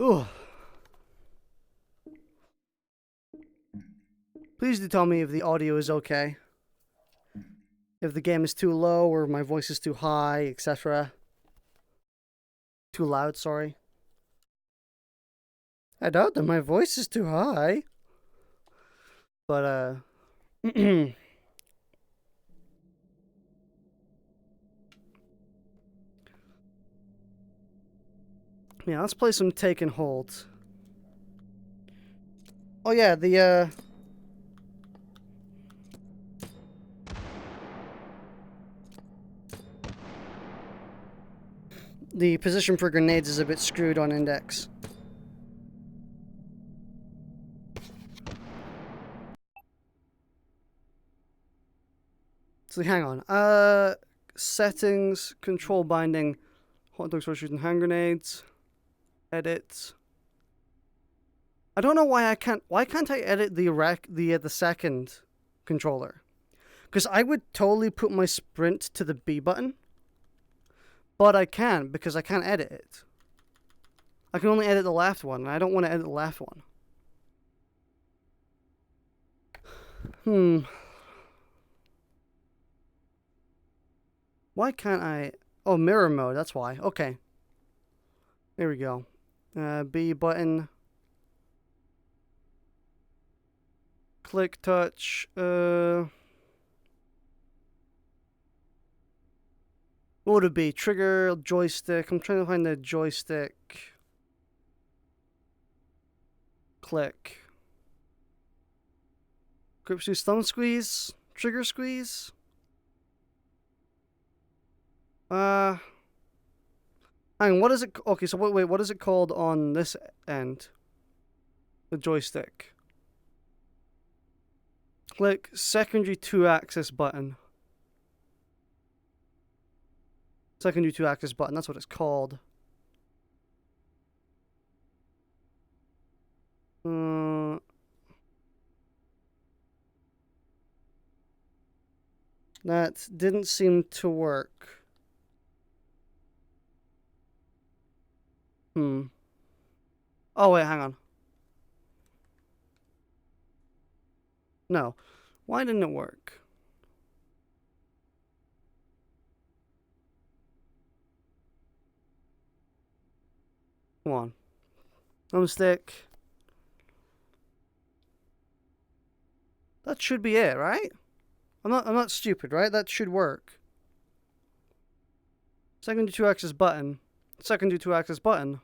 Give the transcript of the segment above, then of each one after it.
Ooh. Please do tell me if the audio is okay. If the game is too low or my voice is too high, etc. Too loud, sorry. I doubt that my voice is too high. But, yeah, let's play some Take and Hold. Oh yeah, the position for grenades is a bit screwed on index. So hang on. Settings, control binding, Dogs Horseshoes Hand Grenades, edit. I don't know why can't I edit the second controller? Because I would totally put my sprint to the B button, but I can't because I can't edit it. I can only edit the left one, and I don't want to edit the left one. Why can't I? Oh, mirror mode, that's why. Okay. There we go. B button. Click, touch. What would it be? Trigger, joystick. I'm trying to find the joystick. Click. Grip squeeze, thumb squeeze. Trigger squeeze. Hang on, what is it? Okay, so wait, what is it called on this end? The joystick. Click secondary 2-axis button. Secondary 2-axis button, that's what it's called. That didn't seem to work. Oh, wait, hang on. No. Why didn't it work? Come on. Thumbstick. That should be it, right? I'm not stupid, right? That should work. Secondary 2-axis button. Secondary 2-axis button.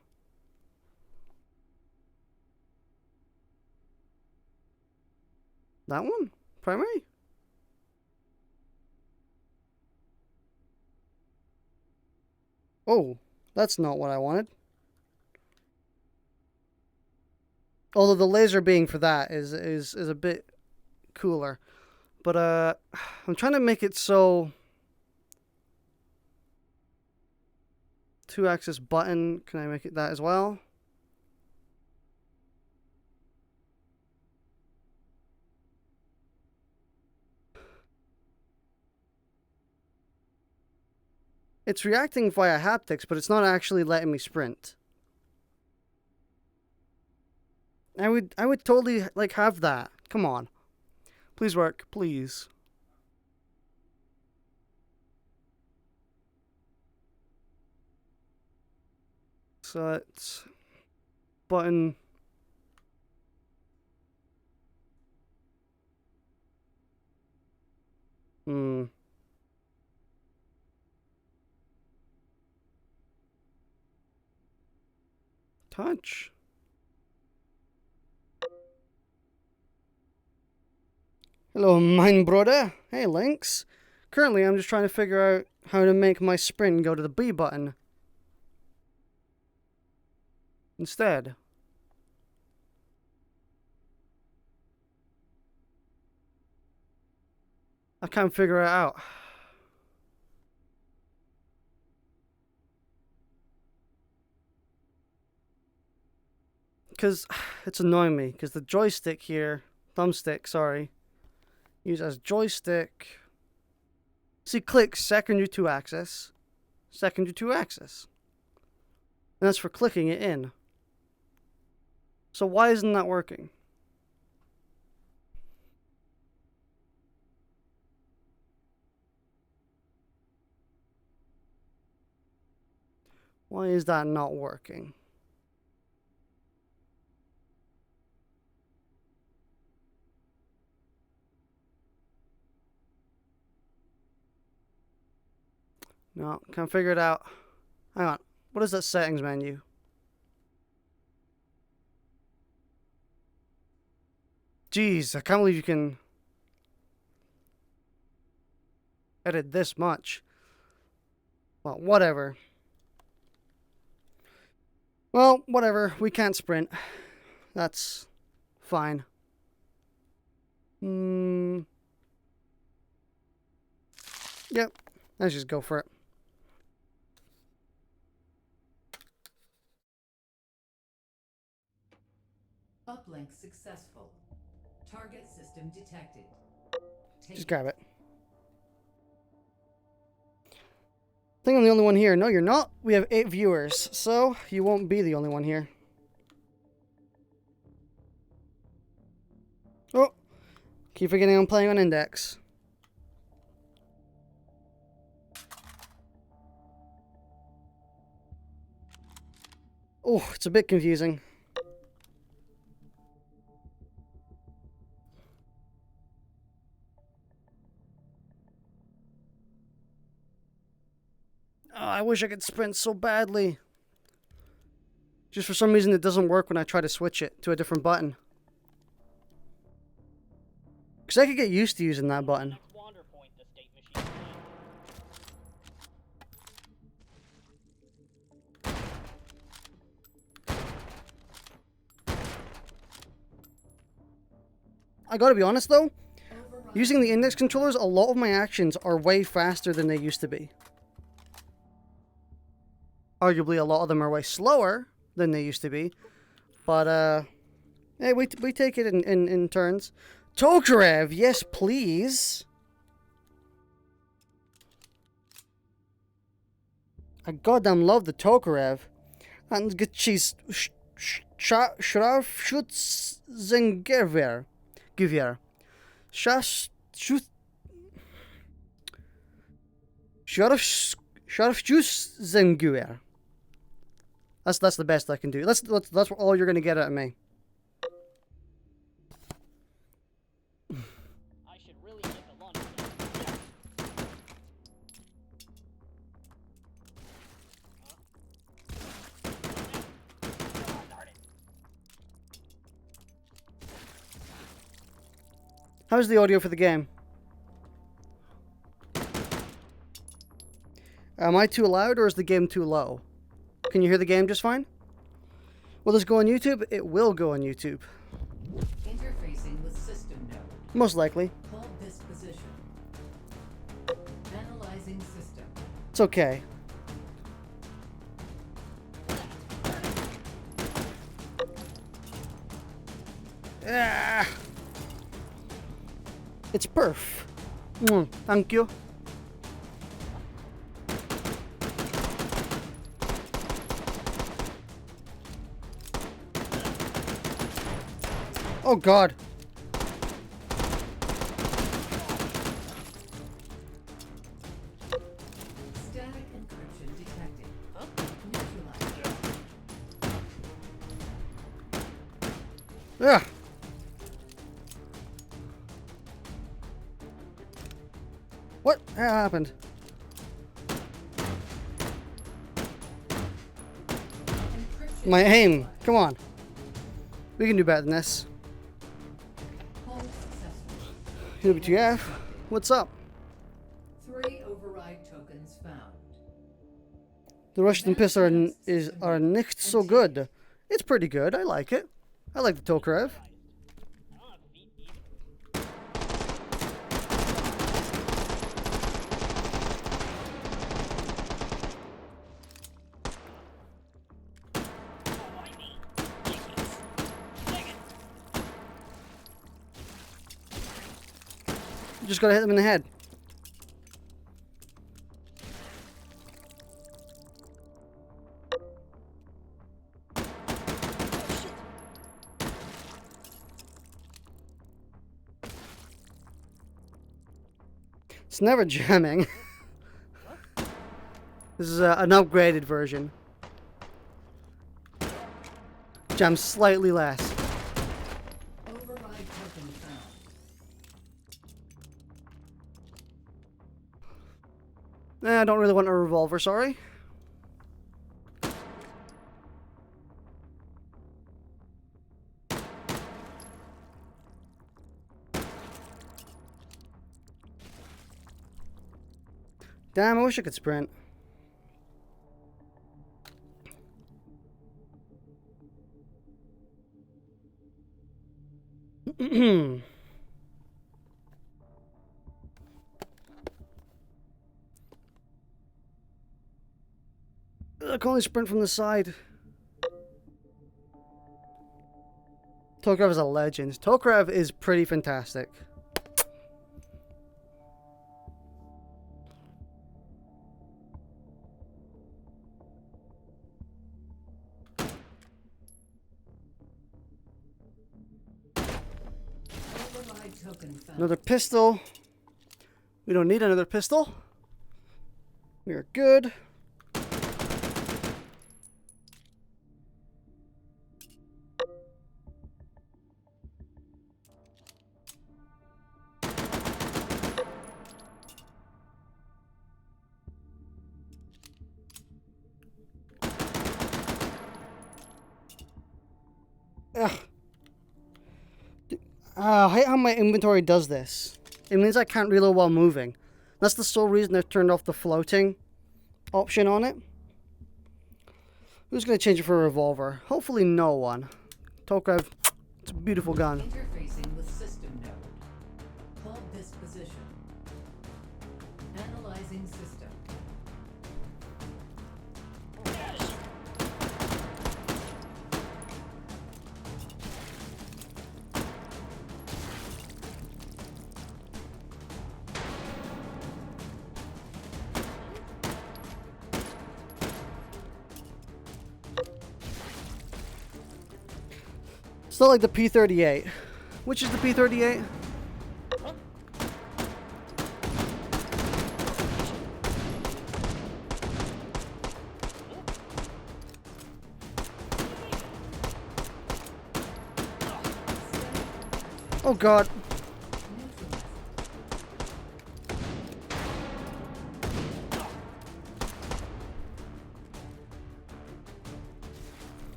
That one? Primary? Oh, that's not what I wanted. Although the laser beam for that is a bit cooler. But I'm trying to make it so 2-axis button, can I make it that as well? It's reacting via haptics, but it's not actually letting me sprint. I would totally like have that. Come on. Please work, please. Set button. Touch. Hello, mine brother. Hey, Lynx. Currently, I'm just trying to figure out how to make my sprint go to the B button instead. I can't figure it out. Because it's annoying me, because the joystick here, thumbstick, sorry, use as joystick. See, click secondary 2-axis, secondary 2-axis. And that's for clicking it in. So why isn't that working? Why is that not working? No, can't figure it out. Hang on. What is that settings menu? Jeez, I can't believe you can edit this much. Well, whatever. Well, whatever. We can't sprint. That's fine. Yep. Let's just go for it. Uplink successful. Target system detected. Just grab it. I think I'm the only one here. No, you're not. We have 8 viewers, so you won't be the only one here. Oh, keep forgetting I'm playing on Index. Oh, it's a bit confusing. Oh, I wish I could sprint so badly. Just for some reason it doesn't work when I try to switch it to a different button. Because I could get used to using that button. I gotta be honest though, using the index controllers, a lot of my actions are way faster than they used to be. Arguably, a lot of them are way slower than they used to be. But, hey, we take it in turns. Tokarev, yes please. I goddamn love the Tokarev. And she's Sharfschützengewehr. Gewehr. Scharfschützengewehr. That's the best I can do. That's all you're gonna get out of me. I should really get the launch. How's the audio for the game? Am I too loud or is the game too low? Can you hear the game just fine? Will this go on YouTube? It will go on YouTube. Interfacing with system node. Most likely. Hold this position. Analyzing system. It's okay. Ah. It's perf. Thank you. Oh God. Static encryption detected. Neutralized. Yeah. What happened? Encryption My aim. Come on. We can do better than this. hold successful. WTF? What's up? 3 override tokens found. The Russian piss are nicht so good. It's pretty good. I like it. I like the Tokarev. Just gotta hit them in the head. It's never jamming. This is an upgraded version. Jams slightly less. Override token found. I don't really want a revolver, sorry. Damn, I wish I could sprint. I can only sprint from the side. Tokarev is a legend. Tokarev is pretty fantastic. Override token found. Another pistol. We don't need another pistol. We are good. Ugh. I hate how my inventory does this. It means I can't reload while moving. That's the sole reason I turned off the floating option on it. Who's going to change it for a revolver? Hopefully no one. Tokarev, it's a beautiful gun. Interfacing with system node. Hold this position. Analyzing system. It's not like the P38. Which is the P38? Oh god.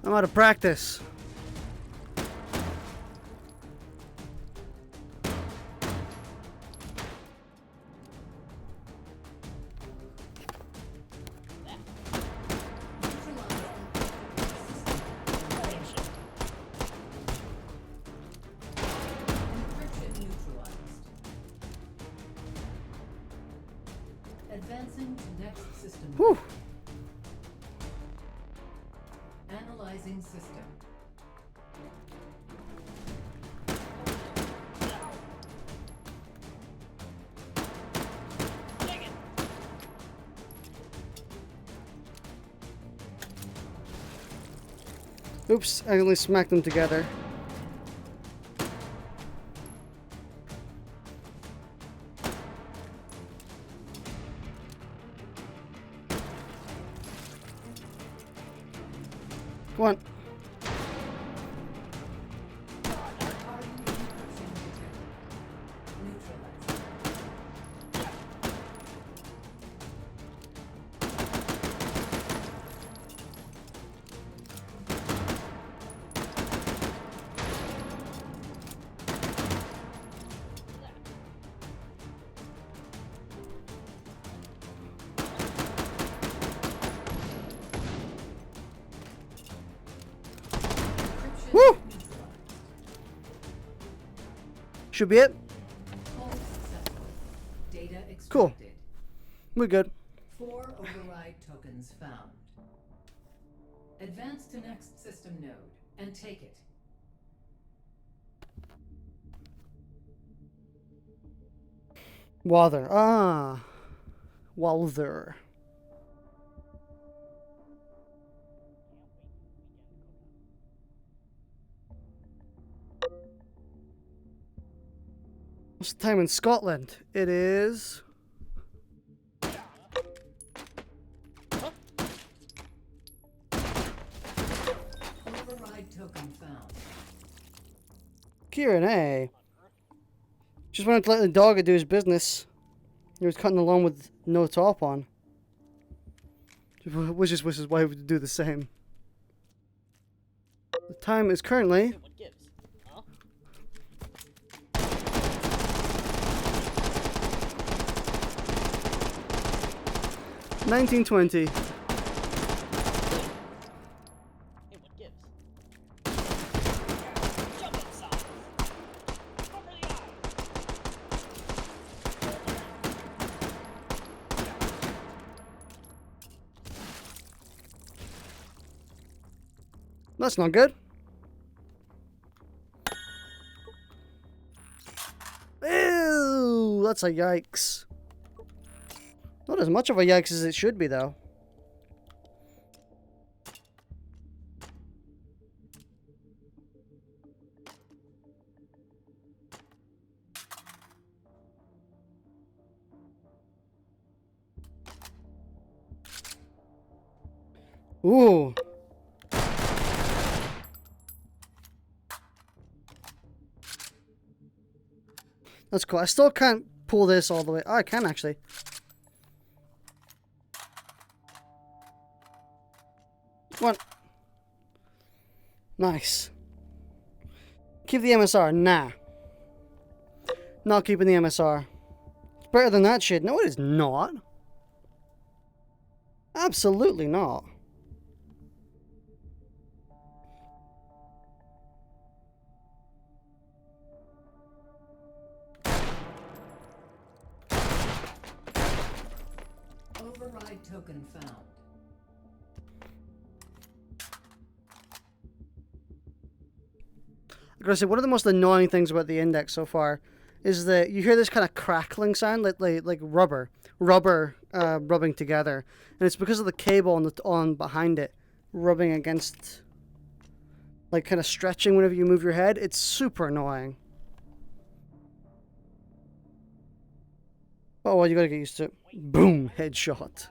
I'm out of practice. Encryption neutralized. Advancing to next system. Whew. Analyzing system. Oops, I only smacked them together. Come on. Woo! Should be it. Data extracted. Cool. We're good. 4 override tokens found. Advance to next system node and take it. Walther. Ah. Walther. What's the time in Scotland? It is... Override token found. Kieran, hey. Just wanted to let the dog do his business. He was cutting the lawn with no top on. Which is wishes why would do the same. The time is currently... Hey, what gives? Huh? 1920. Hey, what gives? Jump inside. Over the eye. That's not good. Ew, that's a yikes. Not as much of a yikes as it should be, though. Ooh. That's cool. I still can't pull this all the way. Oh, I can actually. What? Nice. Keep the MSR. Nah. Not keeping the MSR. It's better than that shit. No, it is not. Absolutely not. Override token found. I gotta say, one of the most annoying things about the index so far is that you hear this kind of crackling sound, like rubber rubbing together, and it's because of the cable on behind it rubbing against, like kind of stretching whenever you move your head. It's super annoying. Oh well, you gotta get used to it. Boom, headshot.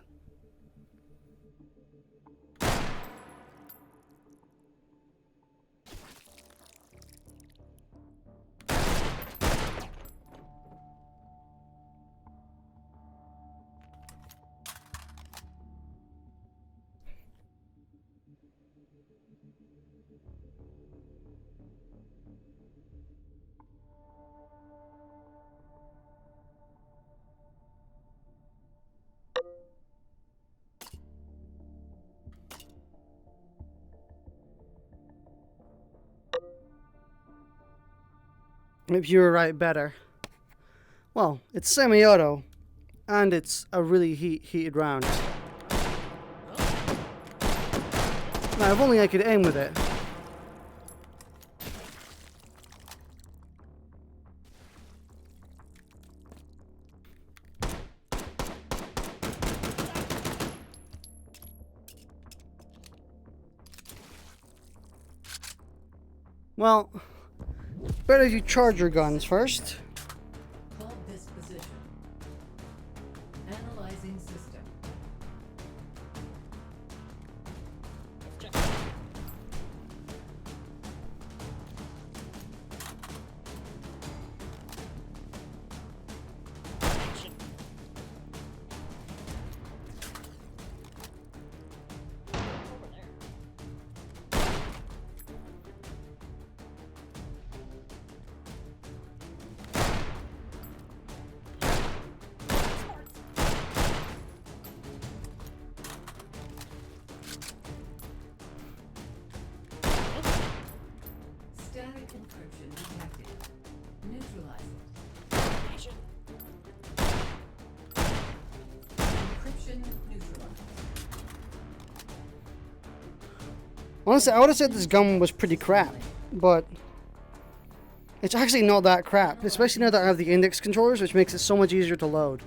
If you were right, better. Well, it's semi-auto, and it's a really heated round. Now, if only I could aim with it. Well, better if you charge your guns first. Hold this position. Analyzing system. Check. Action. Over there. Static encryption detected. Neutralize it. Action. Encryption neutralized. Honestly, I would have said this gun was pretty crap, but it's actually not that crap, especially now that I have the index controllers, which makes it so much easier to load.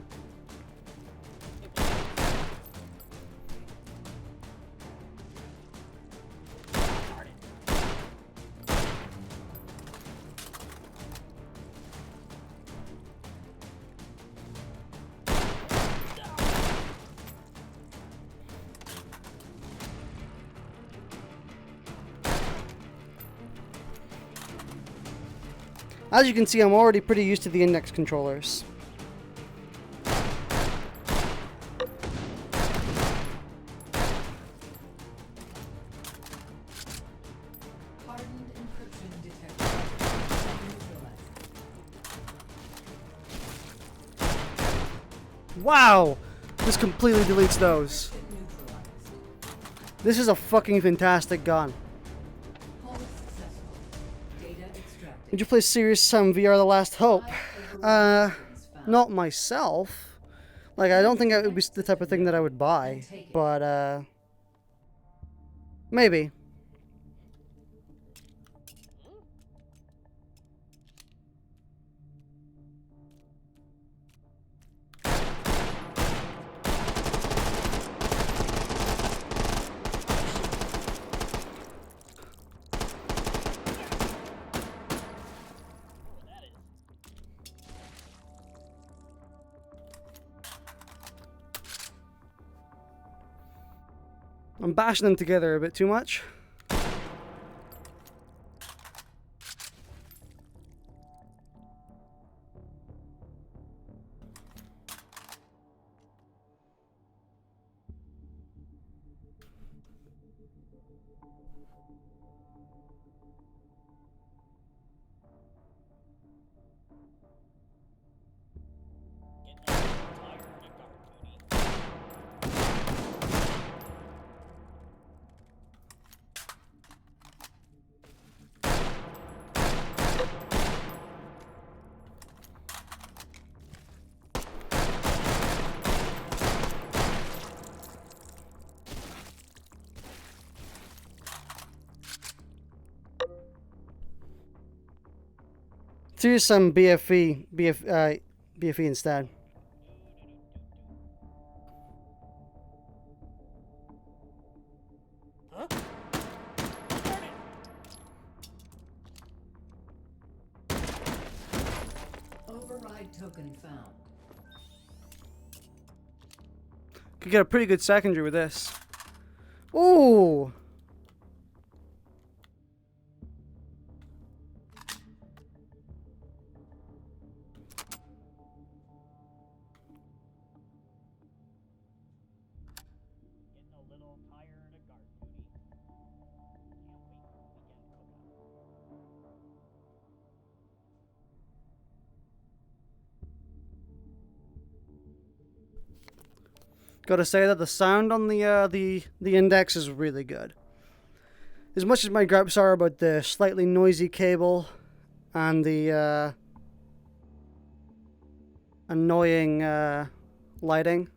As you can see, I'm already pretty used to the index controllers. Hardened encryption detected. Neutralized. Wow! This completely deletes those. Neutralized. This is a fucking fantastic gun. Hull successful. Data extracted. Would you play Serious Sam VR The Last Hope? Override tokens found. Not myself. Like, I don't think it would be the type of thing that I would buy. But, maybe. That is. I'm bashing them together a bit too much. Get that tire and a cartoony. Serious Sam BFE instead. Huh? Turn it. Override token found. Could get a pretty good secondary with this. Ooh! Getting a little tire and a cartoony. Can't wait for weekend cookout. Gotta say that the sound on the index is really good. As much as my gripes are about the slightly noisy cable and the annoying lighting.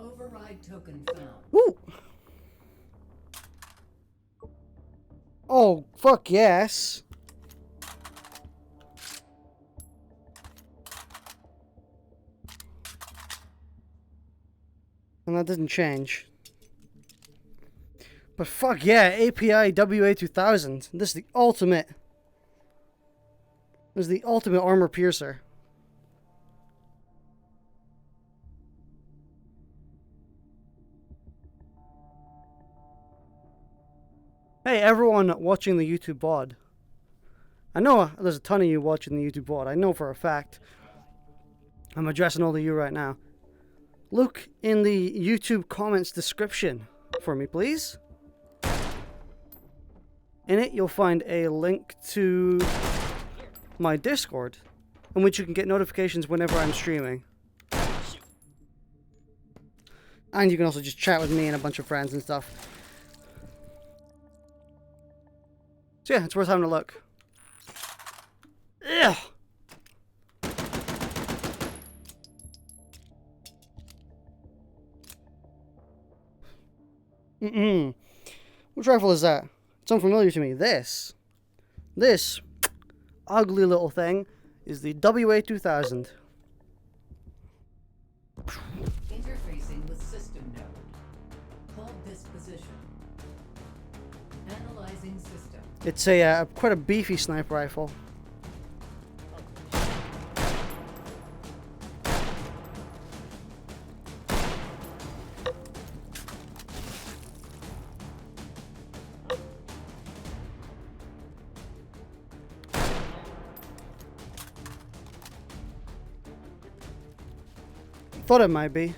Override token found. Woo! Oh, fuck yes. And that didn't change. But fuck yeah, API WA2000. This is the ultimate. This is the ultimate armor piercer. Hey, everyone watching the YouTube VOD. I know there's a ton of you watching the YouTube VOD. I know for a fact. I'm addressing all of you right now. Look in the YouTube comments description for me, please. In it, you'll find a link to my Discord, in which you can get notifications whenever I'm streaming. Shoot. And you can also just chat with me and a bunch of friends and stuff. So yeah, it's worth having a look. Ugh. Which rifle is that? It's unfamiliar to me. This ugly little thing is the WA2000. this position. Analyzing system. It's a quite a beefy sniper rifle. Thought it might be.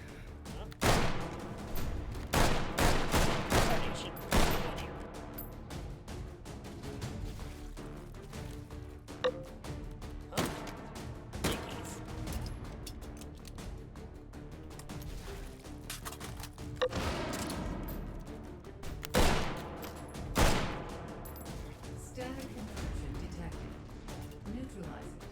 Static encryption detected. Neutralize it.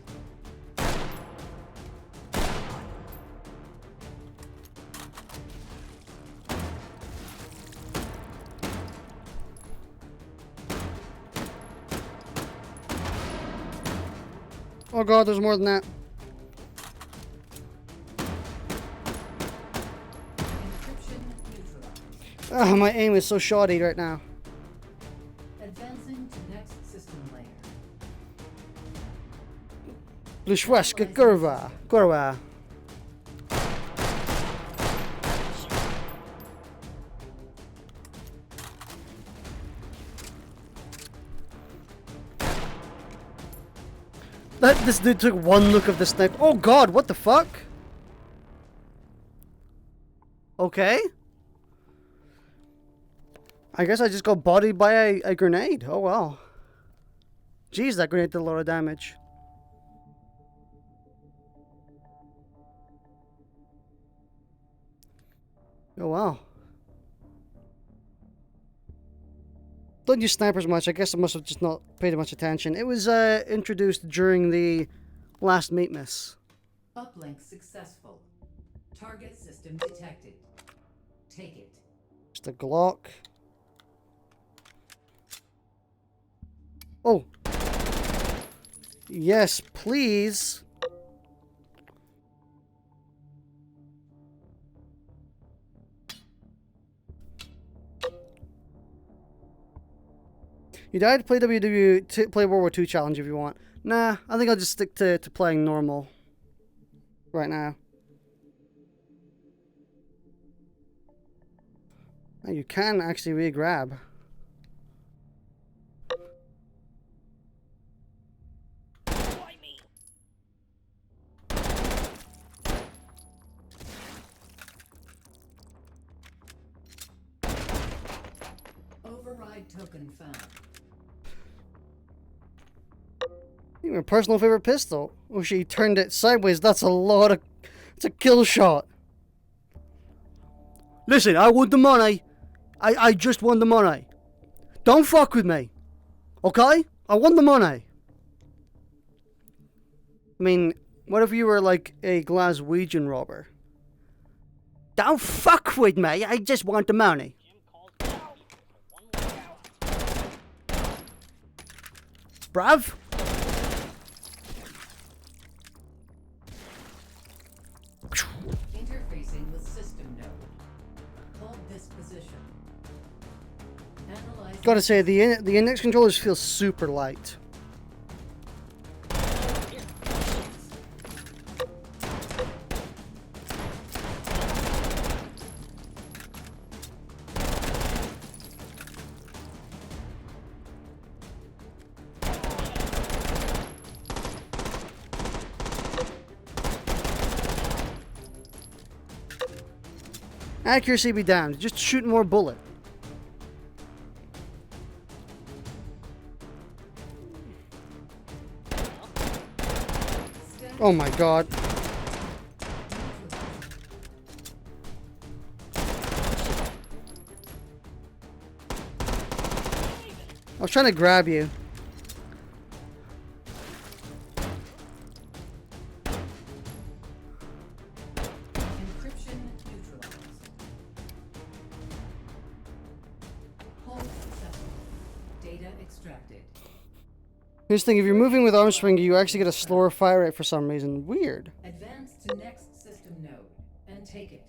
Oh god, there's more than that. Encryption neutralized. Oh, my aim is so shoddy right now. Advancing to next system layer. Blushweska kurwa. Kurwa. This dude took one look of the sniper. Oh god, what the fuck? Okay. I guess I just got bodied by a grenade. Oh well. Jeez, that grenade did a lot of damage. Oh wow. Don't use snipers much. I guess I must have just not paid much attention. It was introduced during the last meat miss. Uplink successful. Target system detected. Take it. Just a Glock. Oh. Yes, please. You died to play play World War II challenge if you want. Nah, I think I'll just stick to playing normal right now. Now you can actually re-grab. Override token found. Your personal favorite pistol. Oh, she turned it sideways. That's a lot of... It's a kill shot. Listen, I want the money. I just want the money. Don't fuck with me. Okay? I want the money. I mean, what if you were like a Glaswegian robber? Don't fuck with me. I just want the money. Brav? Interfacing with system node. Hold this position. Analyze. Gotta say, the index controllers feel super light. Accuracy be damned. Just shoot more bullet. Oh my god. I was trying to grab you. Encryption neutralized. Hold successful. Data extracted. Here's the thing, if you're moving with arm swing, you actually get a slower fire rate for some reason. Weird. Advance to next system node and take it.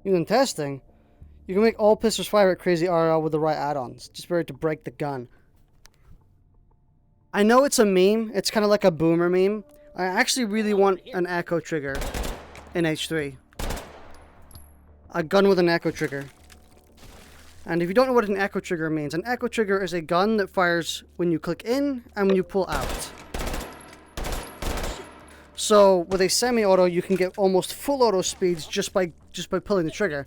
Even testing. You can make all pistols fire at crazy RL with the right add-ons. Just ready to break the gun. I know it's a meme. It's kind of like a boomer meme. I actually really want an echo trigger in H3. A gun with an echo trigger. And if you don't know what an echo trigger means, an echo trigger is a gun that fires when you click in and when you pull out. So with a semi-auto, you can get almost full auto speeds just by pulling the trigger.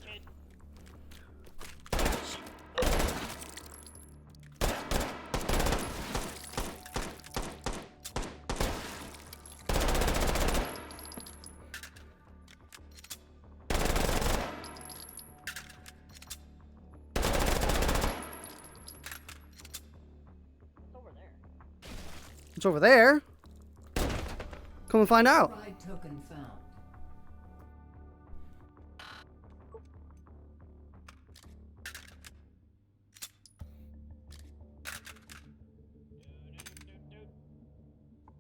It's over there. Come and find out. Ride token found.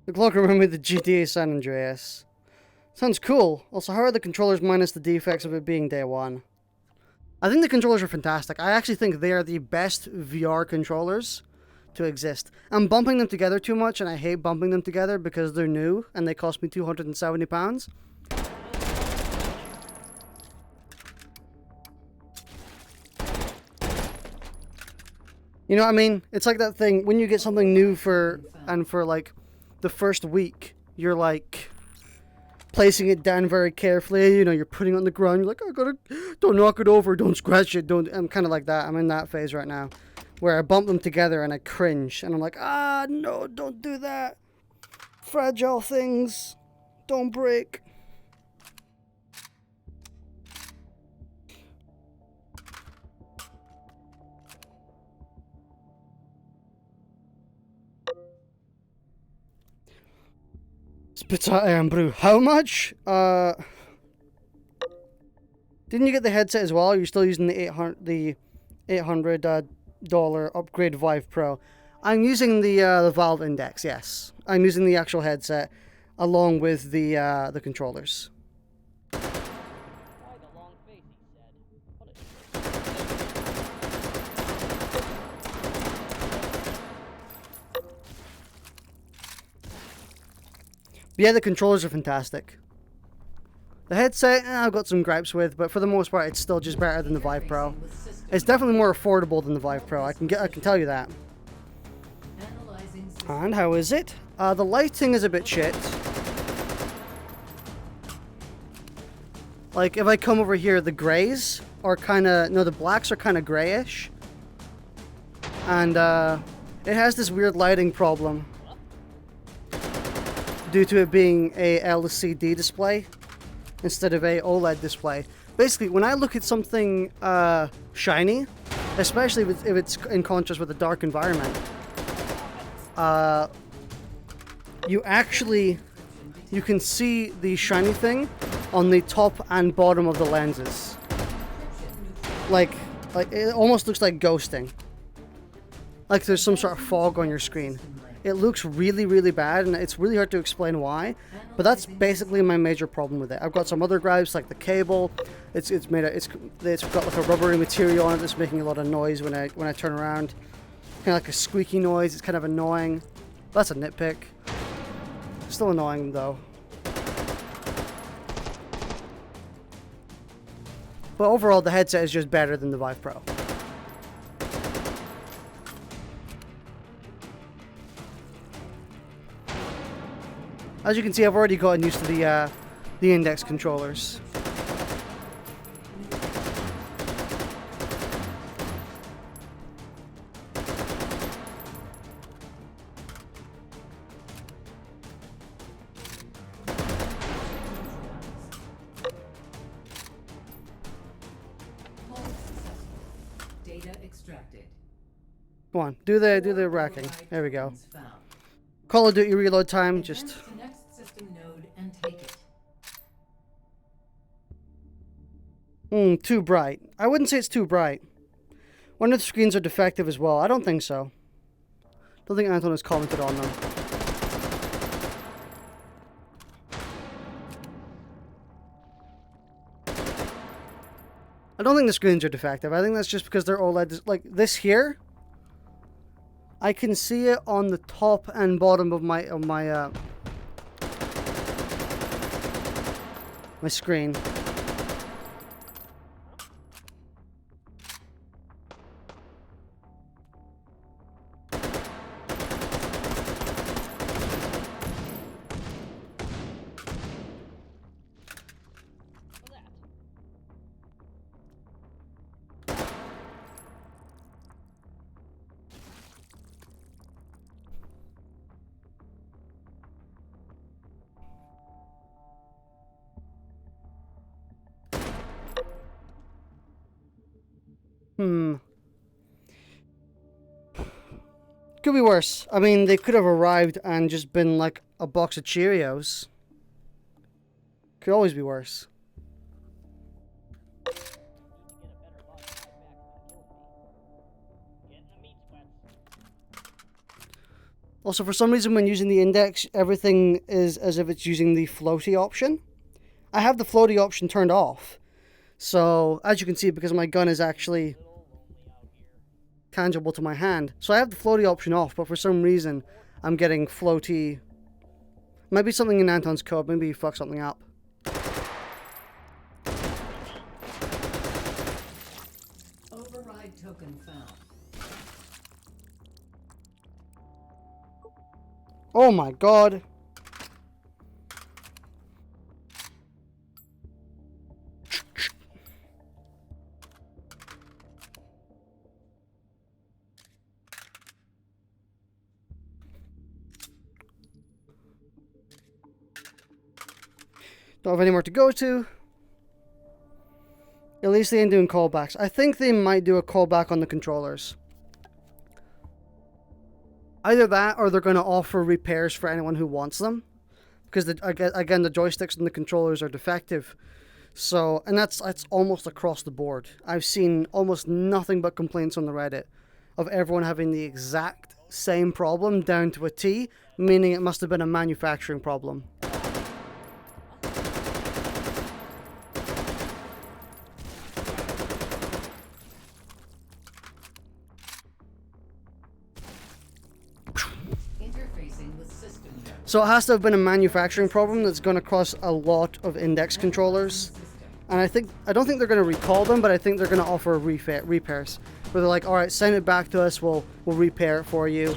The clock reminded me of the GTA San Andreas. Sounds cool. Also, how are the controllers minus the defects of it being day one? I think the controllers are fantastic. I actually think they are the best VR controllers to exist. I'm bumping them together too much, and I hate bumping them together because they're new and they cost me £270. You know what I mean? It's like that thing when you get something new for like the first week, you're like placing it down very carefully. You know, you're putting it on the ground. You're like, I gotta, don't knock it over, don't scratch it, don't. I'm kind of like that. I'm in that phase right now, where I bump them together and I cringe, and I'm like, ah, no, don't do that. Fragile things, don't break. Spits out iron brew. How much? Didn't you get the headset as well? Or are you still using the $800 upgrade Vive Pro? I'm using the Valve Index. Yes, I'm using the actual headset along with the controllers. Why the long face, he said. But yeah, the controllers are fantastic. The headset, I've got some gripes with, but for the most part, it's still just better than the Vive Pro. It's definitely more affordable than the Vive Pro. I can tell you that. And how is it? The lighting is a bit shit. Like if I come over here, the grays are the blacks are kind of grayish, and it has this weird lighting problem due to it being a LCD display instead of a OLED display. Basically, when I look at something shiny, especially if it's in contrast with a dark environment, you can see the shiny thing on the top and bottom of the lenses. Like it almost looks like ghosting. Like there's some sort of fog on your screen. It looks really, really bad, and it's really hard to explain why, but that's basically my major problem with it. I've got some other gripes, like the cable. It's got like a rubbery material on it that's making a lot of noise when I turn around. Kind of like a squeaky noise. It's kind of annoying. That's a nitpick. Still annoying though. But overall, the headset is just better than the Vive Pro. As you can see, I've already gotten used to the index controllers. Data extracted. Come on, do the racking. There we go. Call of Duty reload time, just... Advance to next system node and take it. Too bright. I wouldn't say it's too bright. Wonder if the screens are defective as well. I don't think so. Don't think Anton has commented on them. I don't think the screens are defective. I think that's just because they're OLED. Like this here, I can see it on the top and bottom of my my screen. Could be worse. I mean, they could have arrived and just been like a box of Cheerios. Could always be worse. Also, for some reason, when using the index, everything is as if it's using the floaty option. I have the floaty option turned off. So, as you can see, because my gun is actually tangible to my hand. So I have the floaty option off, but for some reason, I'm getting floaty. Maybe something in Anton's code. Maybe he fucked something up. Override token found. Oh my god. Don't have anywhere to go to. At least they ain't doing callbacks. I think they might do a callback on the controllers. Either that, or they're going to offer repairs for anyone who wants them. Because, again, the joysticks and the controllers are defective. So, and that's almost across the board. I've seen almost nothing but complaints on the Reddit of everyone having the exact same problem down to a T, meaning it must have been a manufacturing problem. So it has to have been a manufacturing problem that's going to cost a lot of index controllers. And I don't think they're going to recall them, but I think they're going to offer repairs. Where they're like, alright, send it back to us, we'll repair it for you.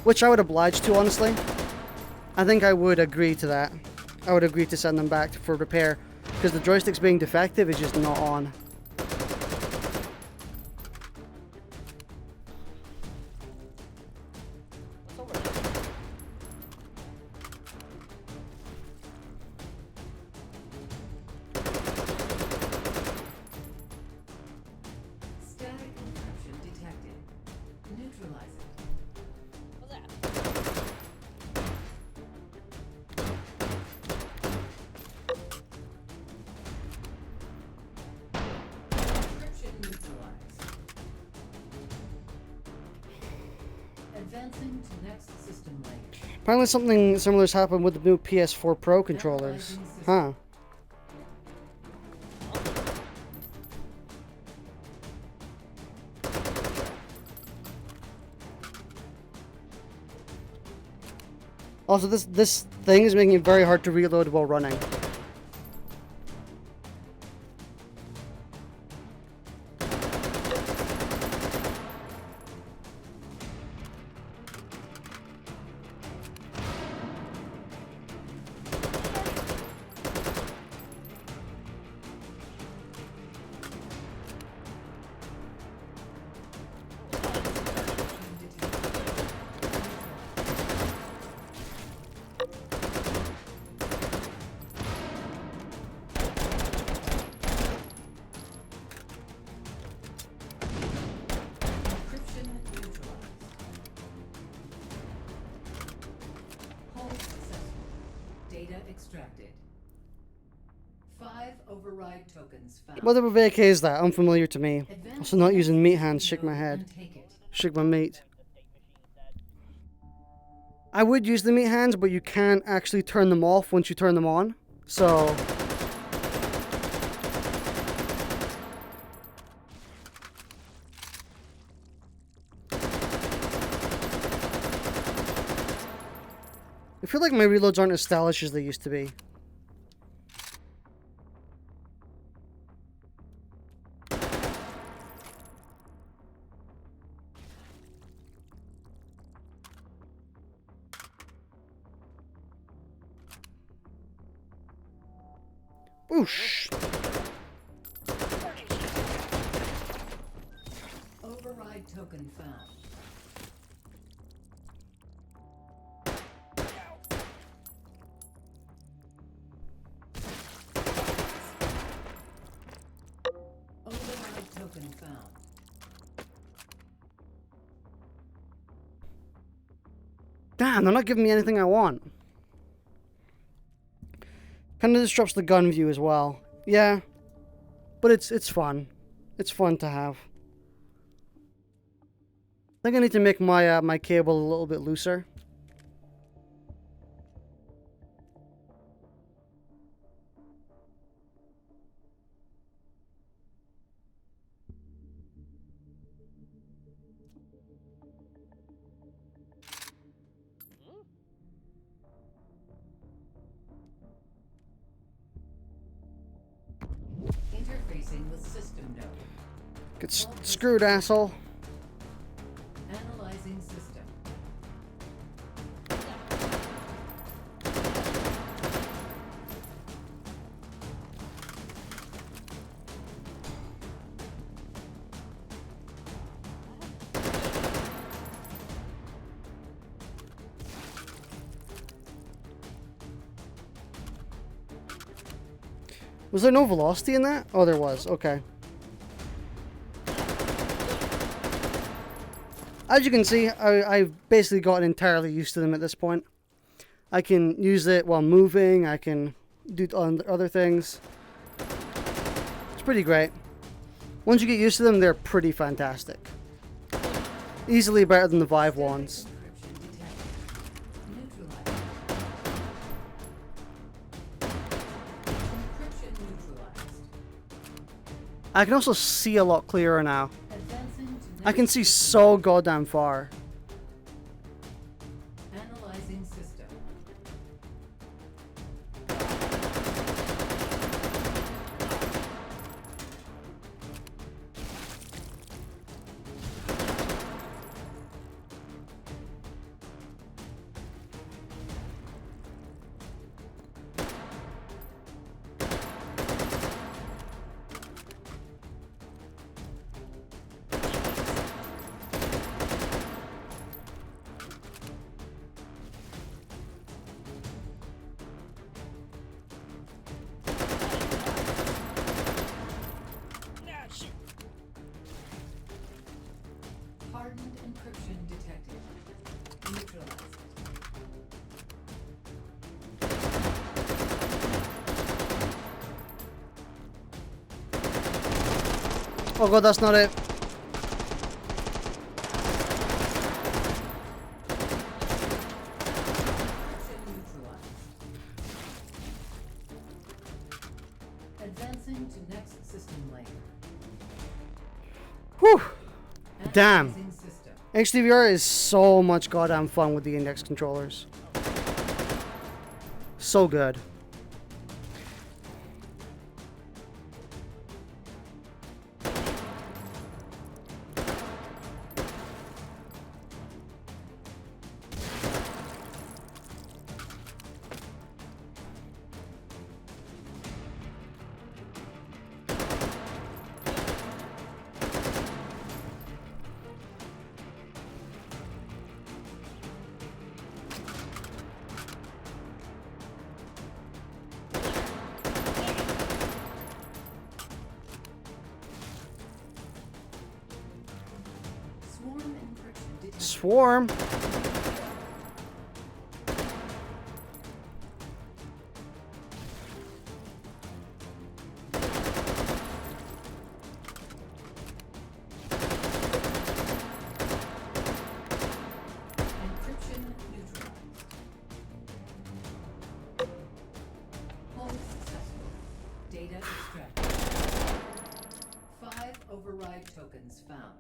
Which I would oblige to, honestly. I think I would agree to that. I would agree to send them back for repair. Because the joysticks being defective is just not on. Apparently something similar has happened with the new PS4 Pro controllers. Huh. Also, this thing is making it very hard to reload while running. Extracted. 5 override tokens found. What type of AK is that? Unfamiliar to me. Also not using meat hands, shake my head. Shake my meat. I would use the meat hands, but you can't actually turn them off once you turn them on. So I feel like my reloads aren't as stylish as they used to be. Whoosh! Override token found. Override token found. Damn, they're not giving me anything I want. Kind of disrupts the gun view as well. Yeah, but it's fun. It's fun to have. I think I need to make my my cable a little bit looser. Interfacing with system node. Get screwed, asshole. Analyzing system. Was there no velocity in that? Oh, there was. Okay. As you can see, I've basically gotten entirely used to them at this point. I can use it while moving. I can do other things. It's pretty great. Once you get used to them, they're pretty fantastic. Easily better than the Vive ones. Encryption detected. Neutralized. Encryption neutralized. I can also see a lot clearer now. Advancing to I can see so goddamn far. analyzing system. Hardened encryption detected. Neutralized. Oh god, that's not it. Encryption neutralized. Advancing to next system layer. Whew. Damn. Analyzing system. H3VR is so much goddamn fun with the index controllers. So good. Swarm encryption detected. Swarm. Encryption neutralized. Hold successful. Data extracted. 5 override tokens found.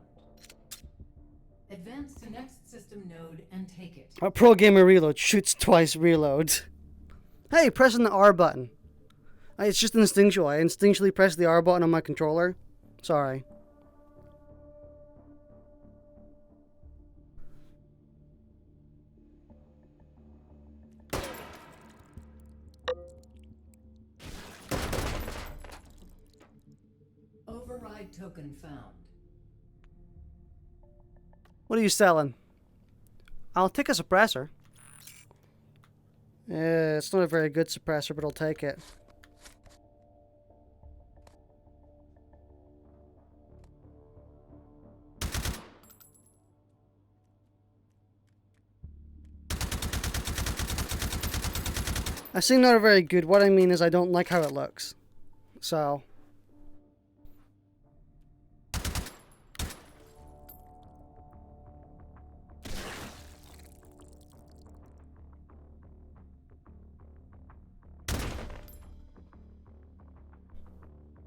Advance to next system node and take it. A pro gamer reload shoots twice reload. Hey, pressing the R button. It's just instinctual. I instinctually press the R button on my controller. Sorry. Override token found. What are you selling? I'll take a suppressor. It's not a very good suppressor, but I'll take it. I say not a very good. What I mean is I don't like how it looks. So...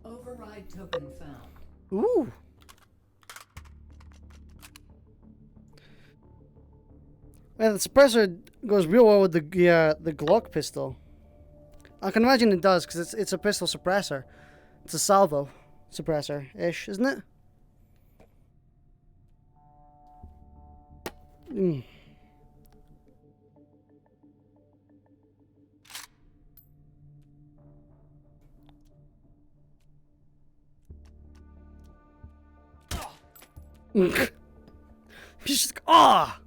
Override token found. Ooh. Man, the suppressor goes real well with the Glock pistol. I can imagine it does because it's a pistol suppressor. It's a salvo suppressor-ish, isn't it? Mm. Just ah!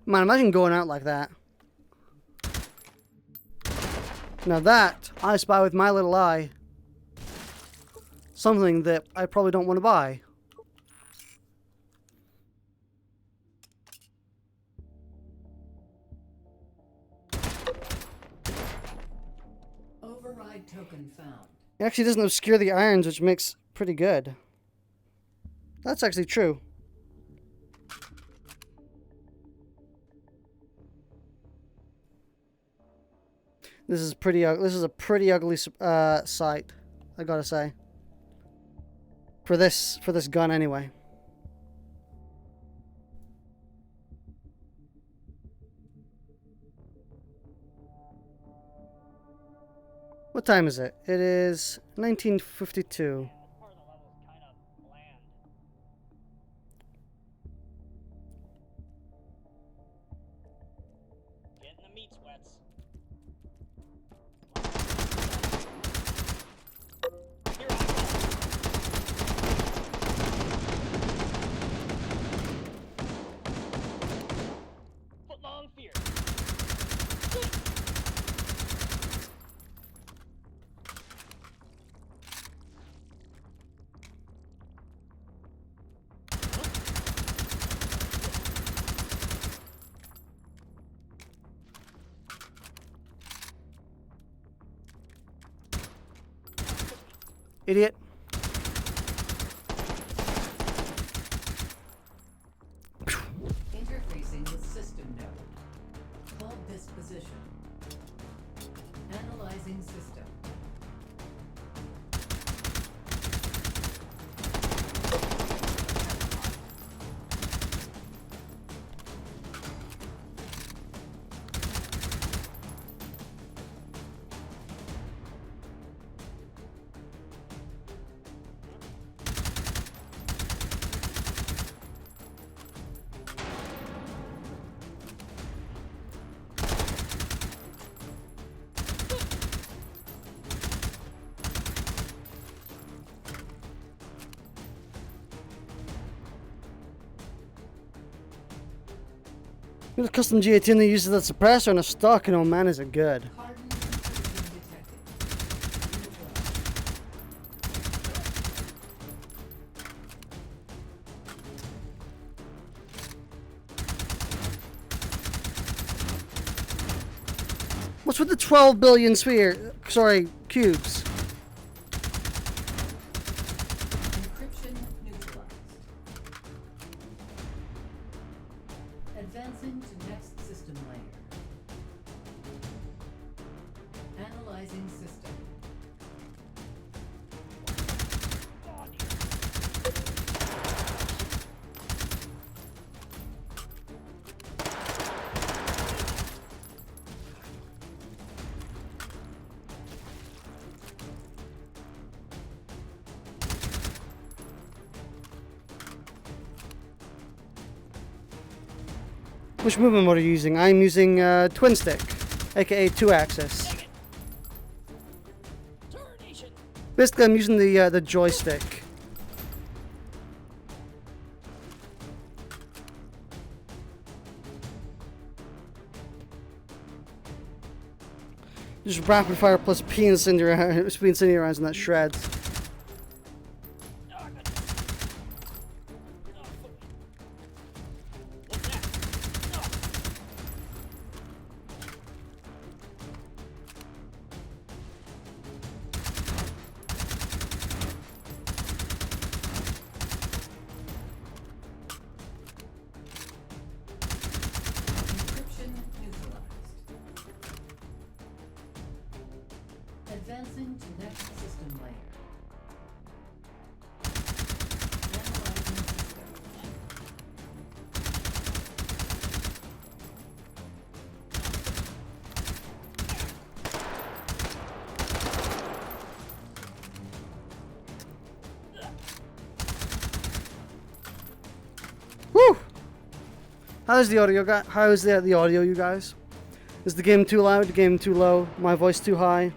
Man, imagine going out like that. Now that I spy with my little eye something that I probably don't want to buy. Override token found. It actually doesn't obscure the irons, which makes pretty good. That's actually true. This is pretty. This is a pretty ugly sight, I gotta say. For this gun, anyway. What time is it? It is 1952. This part of the level is kind of bland. Getting the meat sweats. Here I go. Footlong fear. Idiot. Interfacing with system node. Hold this position. Analyzing system. There's a custom G18 that uses that suppressor in a stock, and oh man, is it good. Hardened intrusion detected. What's with the 12 billion cubes? Encryption neutralized. Advancing to next system layer. Analyzing system. Which movement mode are you using? I'm using twin stick, aka 2-axis. Basically, I'm using the joystick. Just rapid fire plus P incendiary rounds and that shreds. Advancing to next system layer. Woo! How's the audio, guys? How's the audio, you guys? Is the game too loud? The game too low? My voice too high?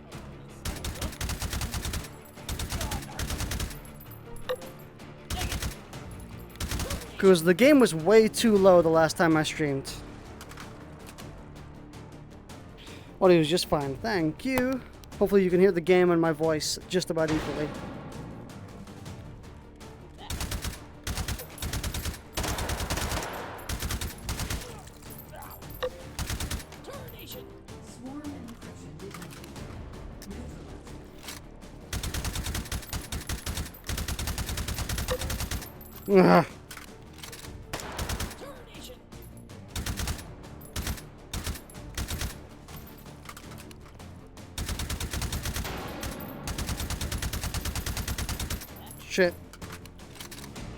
Because the game was way too low the last time I streamed. Audio was just fine. Thank you. Hopefully you can hear the game and my voice just about equally. Swarm encryption detected. Ugh. Shit. It's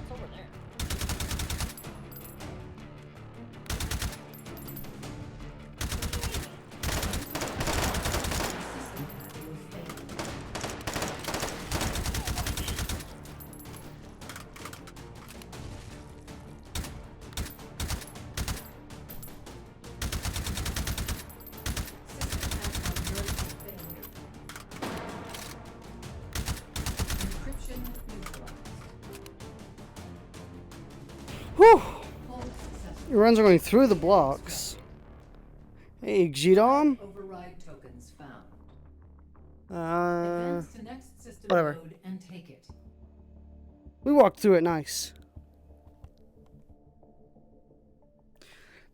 over there. Whew. Your runs are going through the blocks. Hey, Gdom. Override tokens found. Advance to next system whatever. node and take it. We walked through it nice.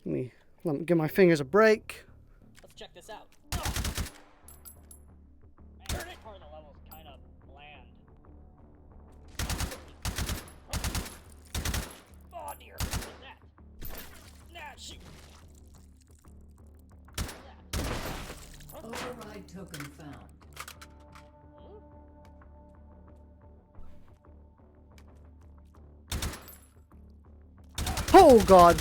Let me give my fingers a break. Let's check this out. Man, this part of the level's kind of bland. Oh dear, what is that? Nah, shoot. What's that? Override token found. Oh God.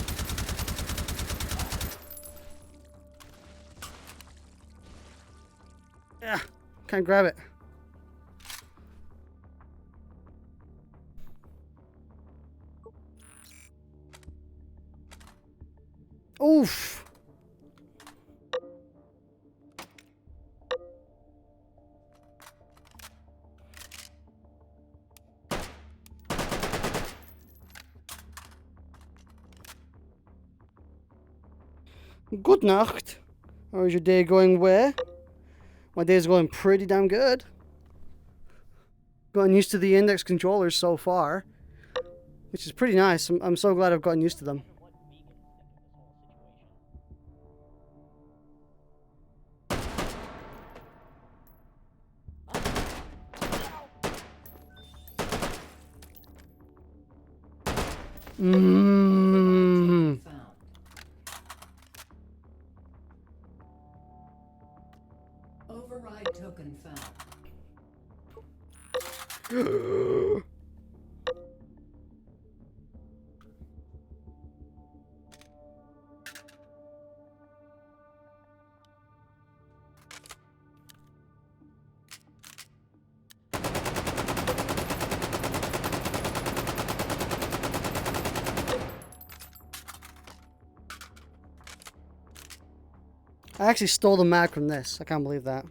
Yeah, can't grab it. Oof. Good night. How's your day going? Where? My day's going pretty damn good. Gotten used to the index controllers so far, which is pretty nice. I'm so glad I've gotten used to them. What vegans think of this whole situation. Found. Override token found. I actually stole the mag from this. I can't believe that.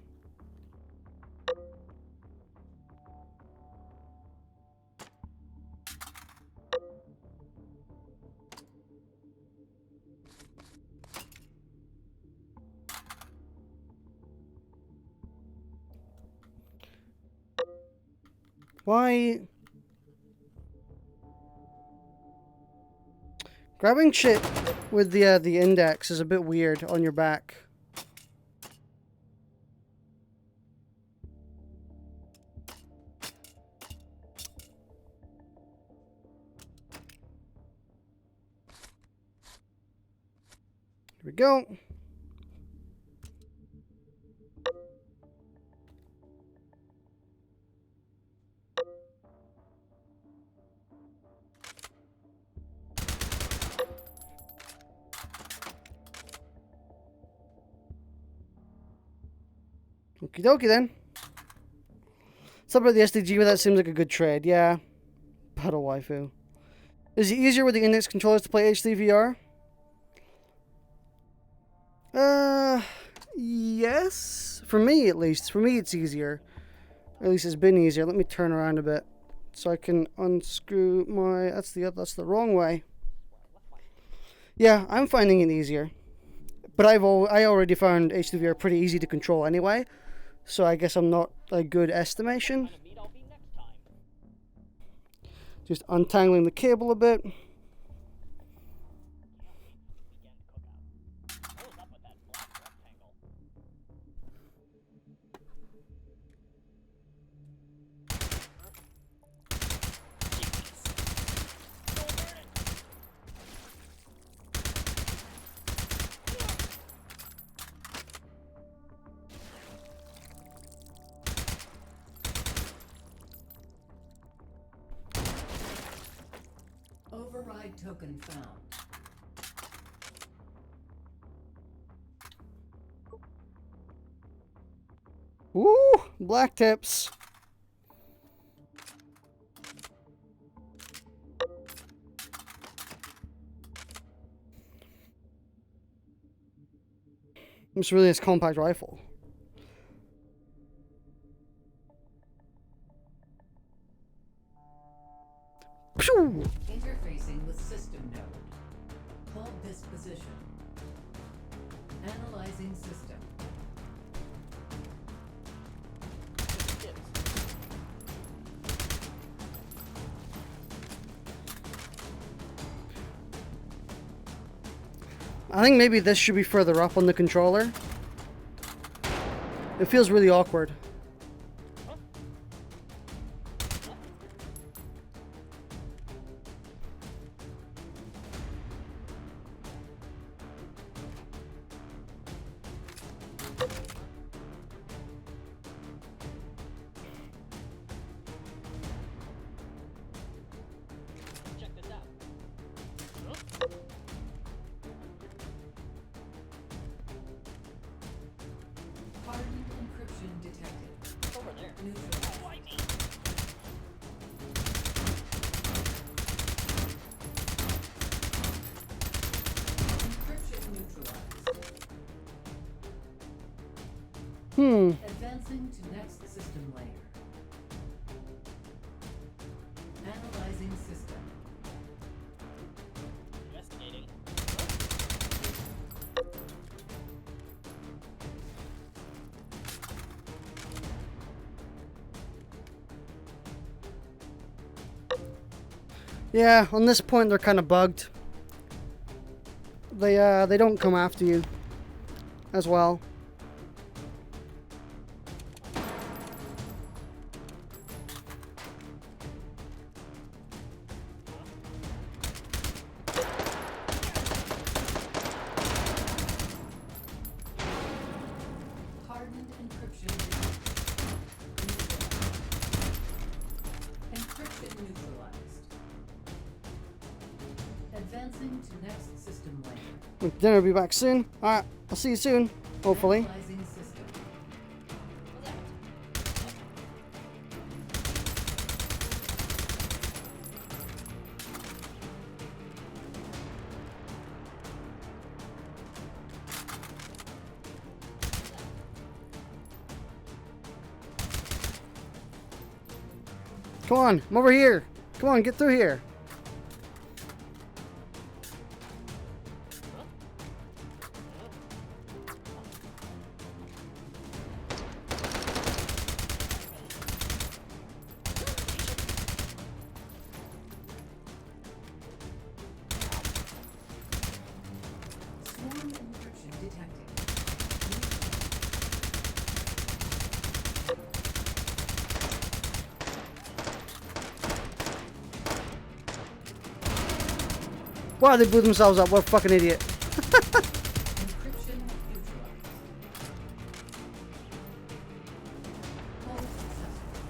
Why? Grabbing shit with the index is a bit weird on your back. Here we go. Okie dokie then. Something about the SDG, but that seems like a good trade. Yeah. Battle waifu. Is it easier with the index controllers to play H3VR? Yes. For me, at least. For me, it's easier. Or at least it's been easier. Let me turn around a bit so I can unscrew my. That's the wrong way. Yeah, I'm finding it easier. But I already found H3VR pretty easy to control anyway. So I guess I'm not a good estimation. Just untangling the cable a bit. Override token found. Ooh, black tips. It's really this compact rifle. Pew! Interfacing with system node. Hold this position. Analyzing system. I think maybe this should be further up on the controller. It feels really awkward. Hardened encryption detected. Over there. Neutralized. Why me? Encryption neutralized. Advancing to next system layer. Analyzing system. Investigating. Yeah, on this point they're kind of bugged. They don't come after you as well. Hardened encryption detected. Encryption neutralized. Advancing to next system layer. Dinner will be back soon. Alright, I'll see you soon, hopefully. Analyzing system. Come on, I'm over here. Come on, get through here. Swarm encryption detected. Wow, they blew themselves up. What a fucking idiot. Encryption neutralized. Call successful.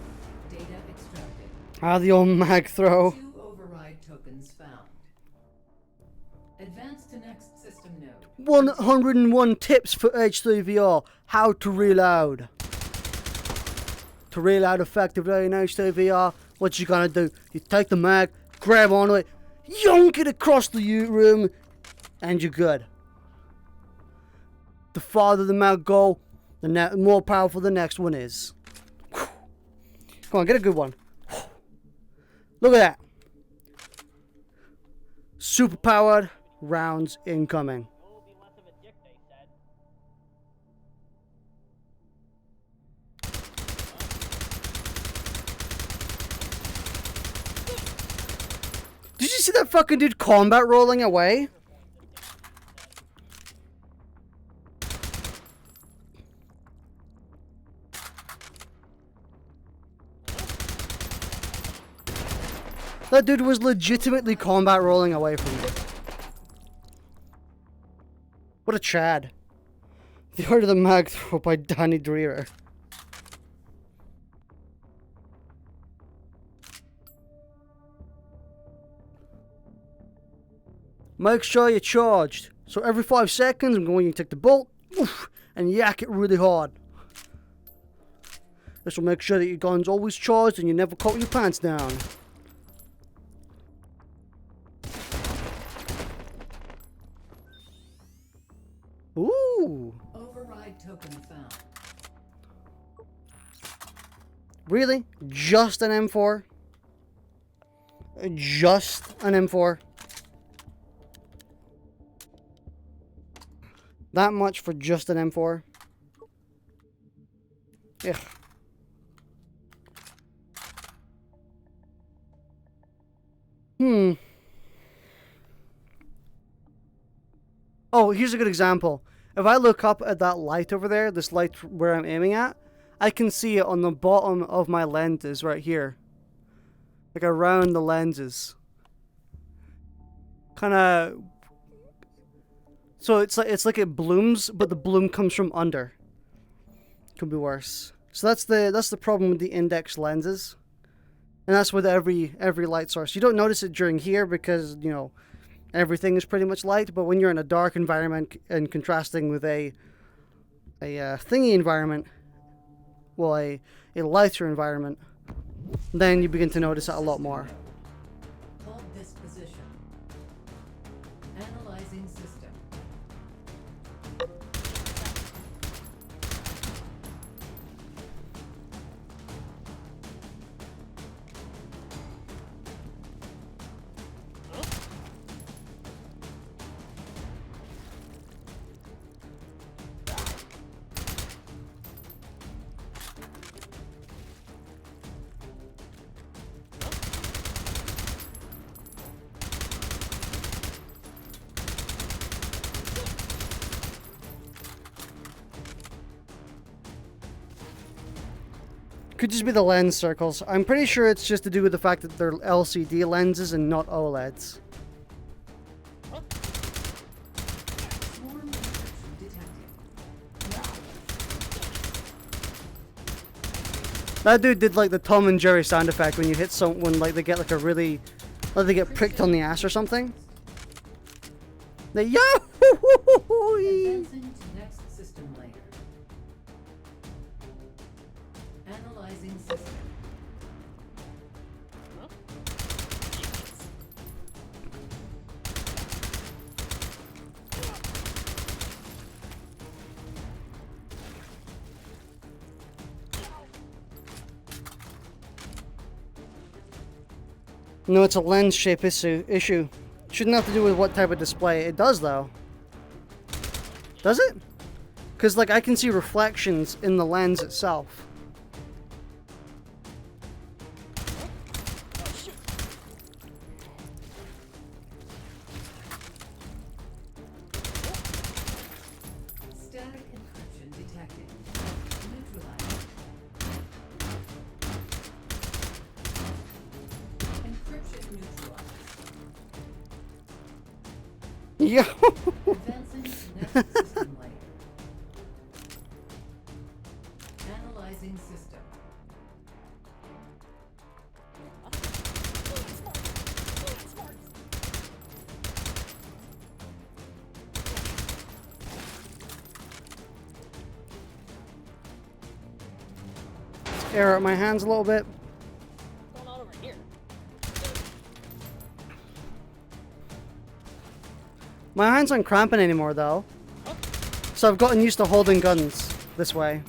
Data extracted. Ah, the old mag throw. 2 override tokens found. Advance to next system node. 101 tips for H3VR. How to reload. To reload effectively in H3VR, what you gonna do? You take the mag, grab onto it, yonk it across the room, and you're good. The farther the mag go, the more powerful the next one is. Whew. Come on, get a good one. Whew. Look at that. Super powered rounds incoming. It will be less of a dick, they said. Did you see that fucking dude combat rolling away? That dude was legitimately combat rolling away from me. What a Chad. The Art of the Mag Throw by Danny Dreher. Make sure you're charged. So every 5 seconds, I'm going to take the bolt oof, and yak it really hard. This will make sure that your gun's always charged and you never coat your pants down. Ooh. Override token found. Really? Just an M4? Just an M4? That much for just an M4? Ugh. Oh, here's a good example. If I look up at that light over there, this light where I'm aiming at, I can see it on the bottom of my lenses right here. Like around the lenses. Kinda... So it's like it blooms, but the bloom comes from under. Could be worse. So that's the problem with the index lenses. And that's with every light source. You don't notice it during here because, you know, everything is pretty much light, but when you're in a dark environment and contrasting with a thingy environment, well, a lighter environment, then you begin to notice it a lot more. Hold this position. Analyzing system. Could just be the lens circles. I'm pretty sure it's just to do with the fact that they're LCD lenses and not OLEDs. Swarm encryption detected. That dude did like the Tom and Jerry sound effect when you hit someone, like they get like a really, like they get pricked on the ass or something. They yahoo! Advancing to next system layer. Analyzing system. No, it's a lens shape issue. Shouldn't have to do with what type of display. It does, though. Does it? Because, like, I can see reflections in the lens itself. Static encryption detected. Neutralized. Encryption neutralized. Yeah. Advancing to next system layer. Analyzing system. Air out my hands a little bit. What's going on over here? My hands aren't cramping anymore, though. So I've gotten used to holding guns this way.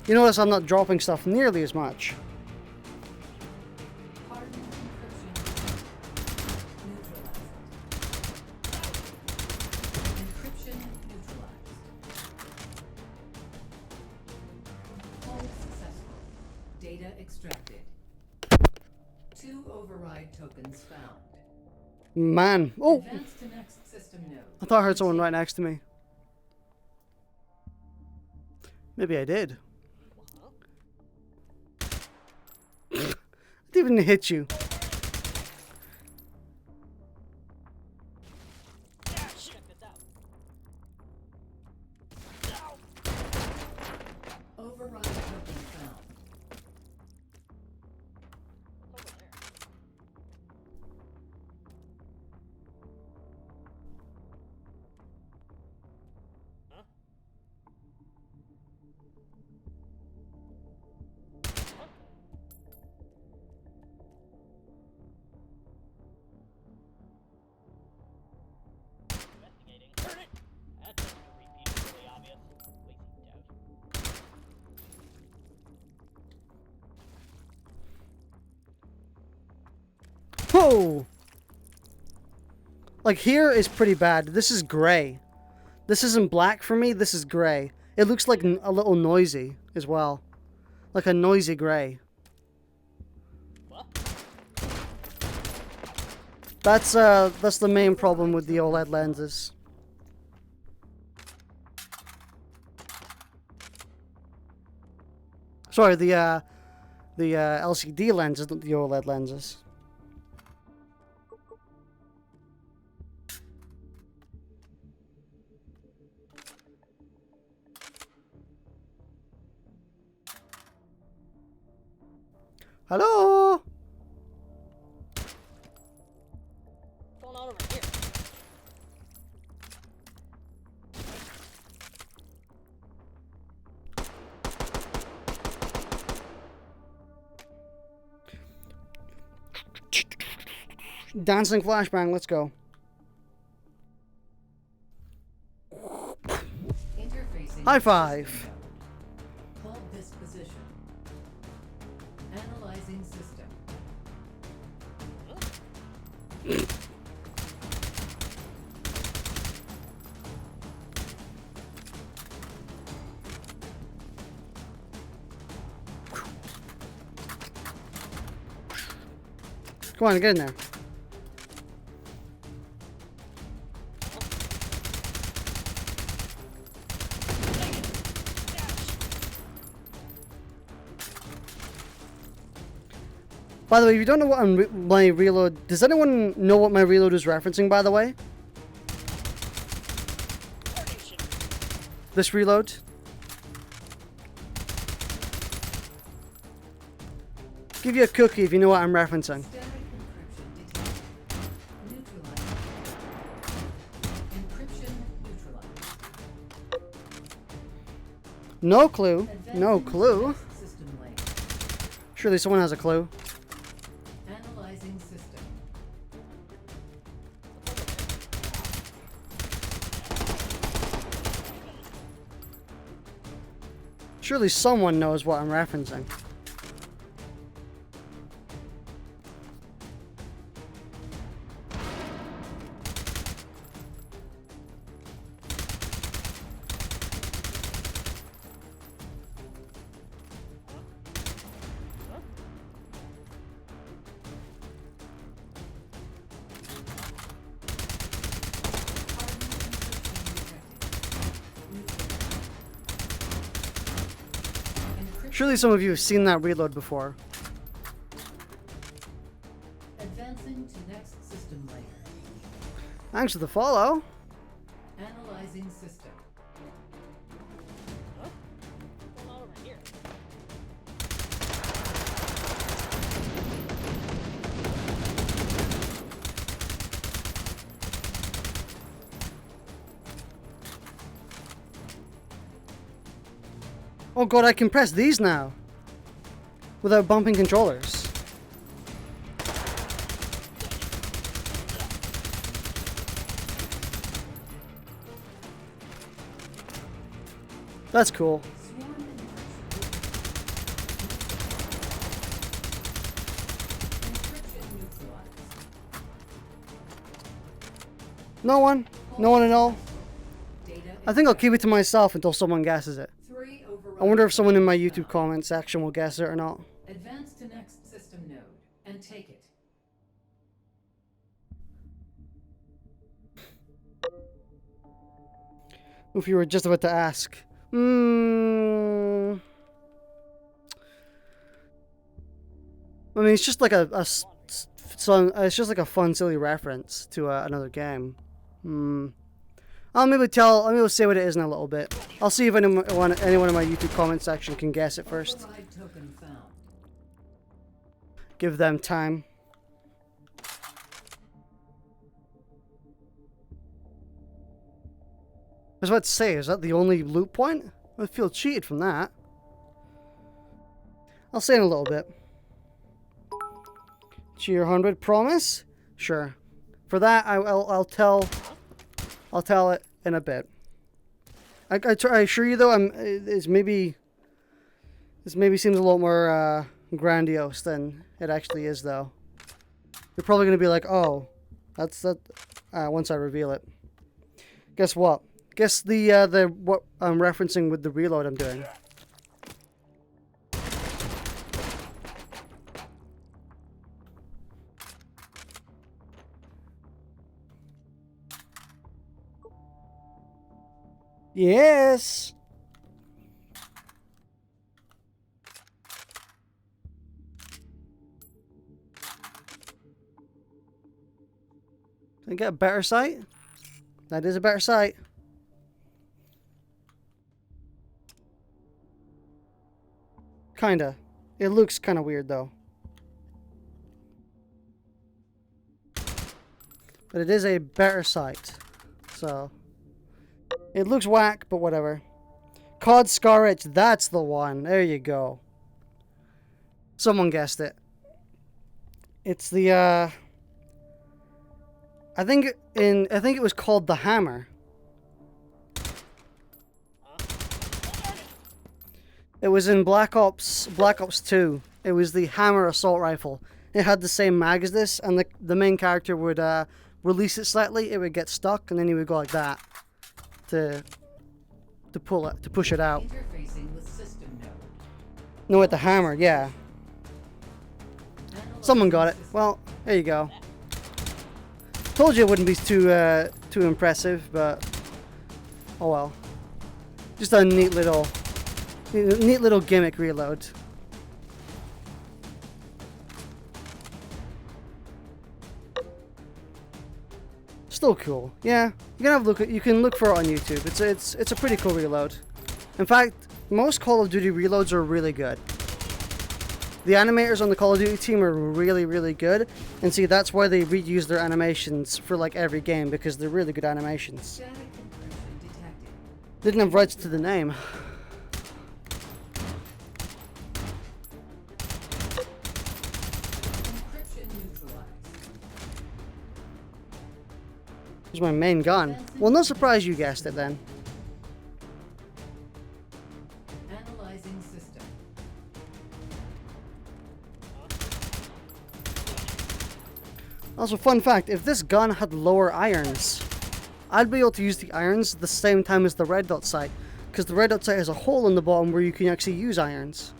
You notice I'm not dropping stuff nearly as much. Hardened encryption neutralized. Encryption neutralized. Hold successful. Data extracted. 2 override tokens found. Man. Oh! Advance to next system node. I thought I heard someone right next to me. Maybe I did. I didn't even hit you. Yeah, check this out. Ow. Override token found. What's over there? Huh? Investigating. Turn it! That's just a repeat of really obvious. Lazy doubt. Whoa! Like, here is pretty bad. This is gray. This isn't black for me, this is gray. It looks like a little noisy as well. Like a noisy gray. What? That's the main problem with the OLED lenses. Sorry, the LCD lenses, not the OLED lenses. Hello? What's going on over here? Dancing flashbang, let's go. Interfacing. High five. Hold this position. Analyzing system. Come on, get in there. By the way, if you don't know what my reload... Does anyone know what my reload is referencing, by the way? This reload? Give you a cookie if you know what I'm referencing. Static encryption detected. Neutralized. Encryption neutralized. No clue. No Advancing to clue. next system layer. Surely someone has a clue. Analyzing system. Surely someone knows what I'm referencing. Surely some of you have seen that reload before. Advancing to next system layer. Thanks for the follow. Analyzing system. Huh? What's going on over here? Oh god, I can press these now. Without bumping controllers. That's cool. No one? No one at all? I think I'll keep it to myself until someone guesses it. I wonder if someone in my YouTube comment section will guess it or not. Advance to next system node and take it. If you were just about to ask. I mean, it's just like it's just like a fun, silly reference to another game. I'll maybe say what it is in a little bit. I'll see if anyone in my YouTube comment section can guess it first. Override token found. Give them time. I was about to say, is that the only loot point? I feel cheated from that. I'll say in a little bit. Cheer 100, promise? Sure. For that, I'll tell it in a bit. I assure you though, this maybe seems a lot more grandiose than it actually is though. You're probably gonna be like, oh, that's that. Once I reveal it. Guess what? Guess the what I'm referencing with the reload I'm doing. Yes. Can I get a better sight? That is a better sight. Kinda. It looks kinda weird though. But it is a better sight. So it looks whack, but whatever. COD Scar Itch, that's the one. There you go. Someone guessed it. It's the I think it was called the Hammer. It was in Black Ops 2. It was the Hammer assault rifle. It had the same mag as this, and the main character would release it slightly. It would get stuck, and then he would go like that to push it out. Interfacing with system node. No, with the hammer, yeah. Someone got it. Well, there you go. Told you it wouldn't be too impressive, but oh well. Just a neat little gimmick reload. Still cool. Yeah, you can have a look. You can look for it on YouTube. It's a pretty cool reload. In fact, most Call of Duty reloads are really good. The animators on the Call of Duty team are really, really good. And see, that's why they reuse their animations for like every game, because they're really good animations. Static compression detected. Didn't have rights to the name. Encryption neutralized. Here's my main gun. Well, no surprise you guessed it then. Analyzing system. Also, fun fact, if this gun had lower irons, I'd be able to use the irons at the same time as the red dot sight, because the red dot sight has a hole in the bottom where you can actually use irons.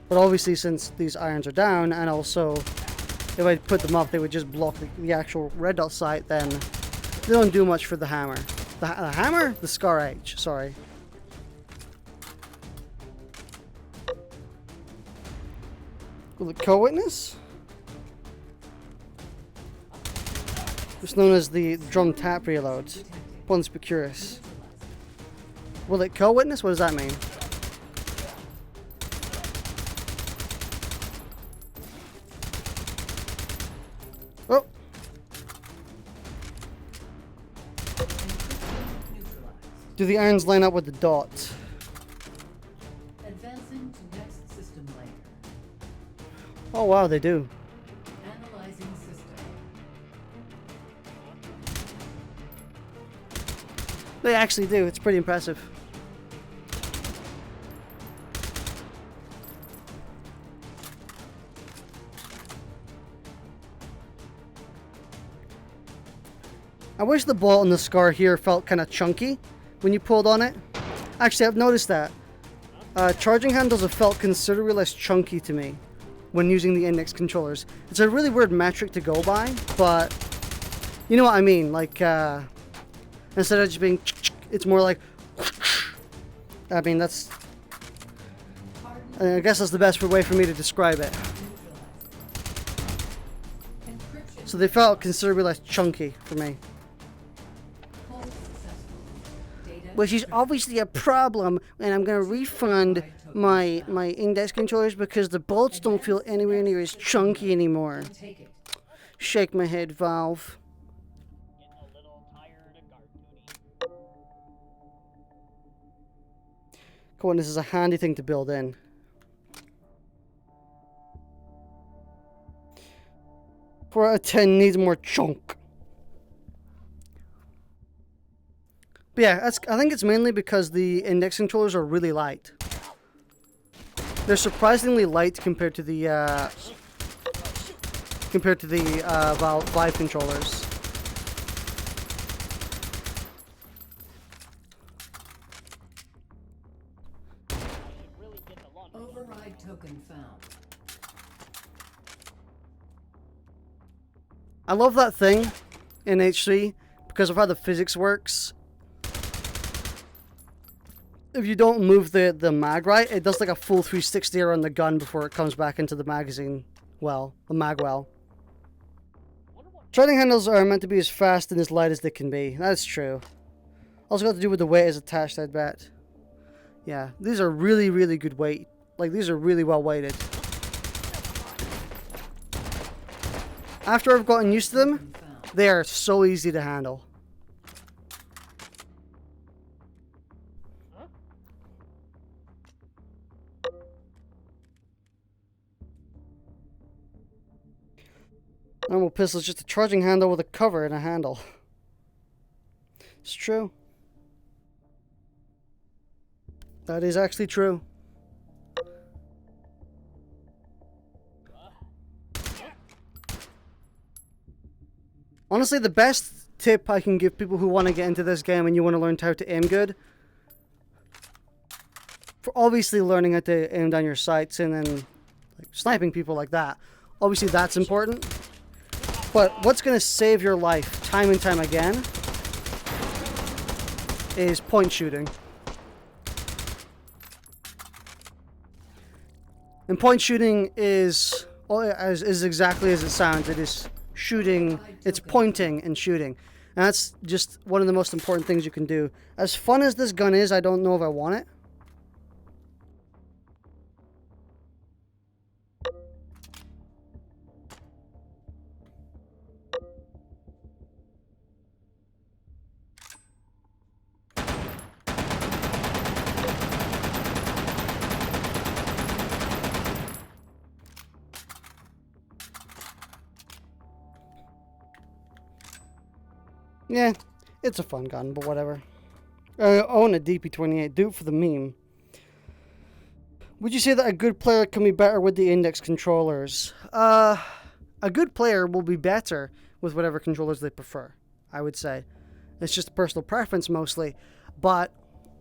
But obviously, since these irons are down, and also if I put them up, they would just block the actual red dot sight, then they don't do much for the hammer. The hammer? The Scar H, sorry. Will it co-witness? It's known as the drum tap reload. Let's be curious. Will it co-witness? What does that mean? Oh! Do the irons line up with the dot? Advancing to next system layer. Oh wow, they do. Analyzing system. They actually do. It's pretty impressive. I wish the bolt on the scar here felt kind of chunky when you pulled on it. Actually, I've noticed that. Charging handles have felt considerably less chunky to me when using the index controllers. It's a really weird metric to go by, but you know what I mean. Like, instead of just being, it's more like, I mean, that's, I guess that's the best way for me to describe it. So they felt considerably less chunky for me. Which is obviously a problem, and I'm going to refund my index controllers because the bolts don't feel anywhere near as chunky anymore. Shake my head, Valve. Getting a little tired of guard duty. Come on, this is a handy thing to build in. Four out of 10 needs more chunk. But yeah, I think it's mainly because the index controllers are really light. They're surprisingly light compared to the Vive controllers. Really get the launch. Override token found. I love that thing in H3 because of how the physics works. If you don't move the mag right, it does like a full 360 around the gun before it comes back into the magazine well, the mag well. Charging handles are meant to be as fast and as light as they can be. That's true. Also got to do with the weight is attached, I'd bet. Yeah, these are really, really good weight. Like, these are really well weighted. After I've gotten used to them, they are so easy to handle. Normal pistol is just a charging handle with a cover and a handle. It's true. That is actually true. Honestly, the best tip I can give people who want to get into this game and you want to learn how to aim good, for obviously learning how to aim down your sights and then like, sniping people like that, obviously that's important. But what's going to save your life time and time again is point shooting. And point shooting is exactly as it sounds. It is shooting, it's pointing and shooting. And that's just one of the most important things you can do. As fun as this gun is, I don't know if I want it. Yeah, it's a fun gun, but whatever. I own a DP28. Do it for the meme. Would you say that a good player can be better with the index controllers? A good player will be better with whatever controllers they prefer, I would say. It's just a personal preference mostly. But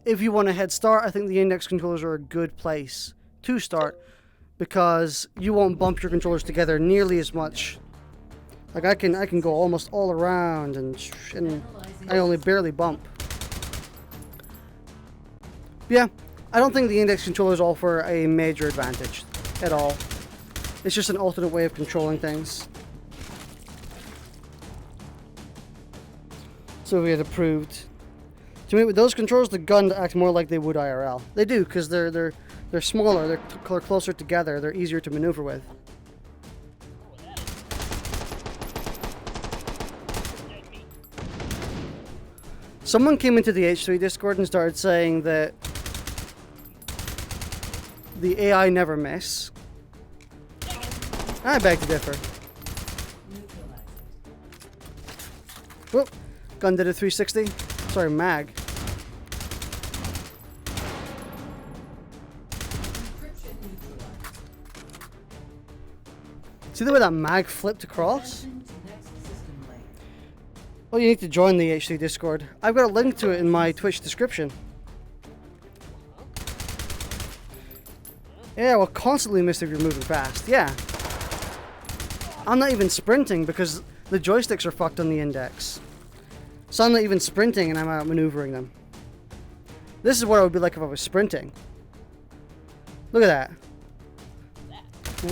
if you want a head start, I think the index controllers are a good place to start because you won't bump your controllers together nearly as much. Like I can go almost all around and I only barely bump. Yeah, I don't think the index controllers offer a major advantage at all. It's just an alternate way of controlling things. So we had approved. To me, with those controls, the gun act more like they would IRL. They do, because they're smaller, they're closer together, they're easier to maneuver with. Someone came into the H3 Discord and started saying that the AI never miss. I beg to differ. Whoop. Gun did a 360. Sorry, mag. See the way that mag flipped across? Oh, you need to join the H3 Discord. I've got a link to it in my Twitch description. Yeah, well, constantly miss if you're moving fast. Yeah. I'm not even sprinting because the joysticks are fucked on the index. So I'm not even sprinting and I'm out maneuvering them. This is what it would be like if I was sprinting. Look at that.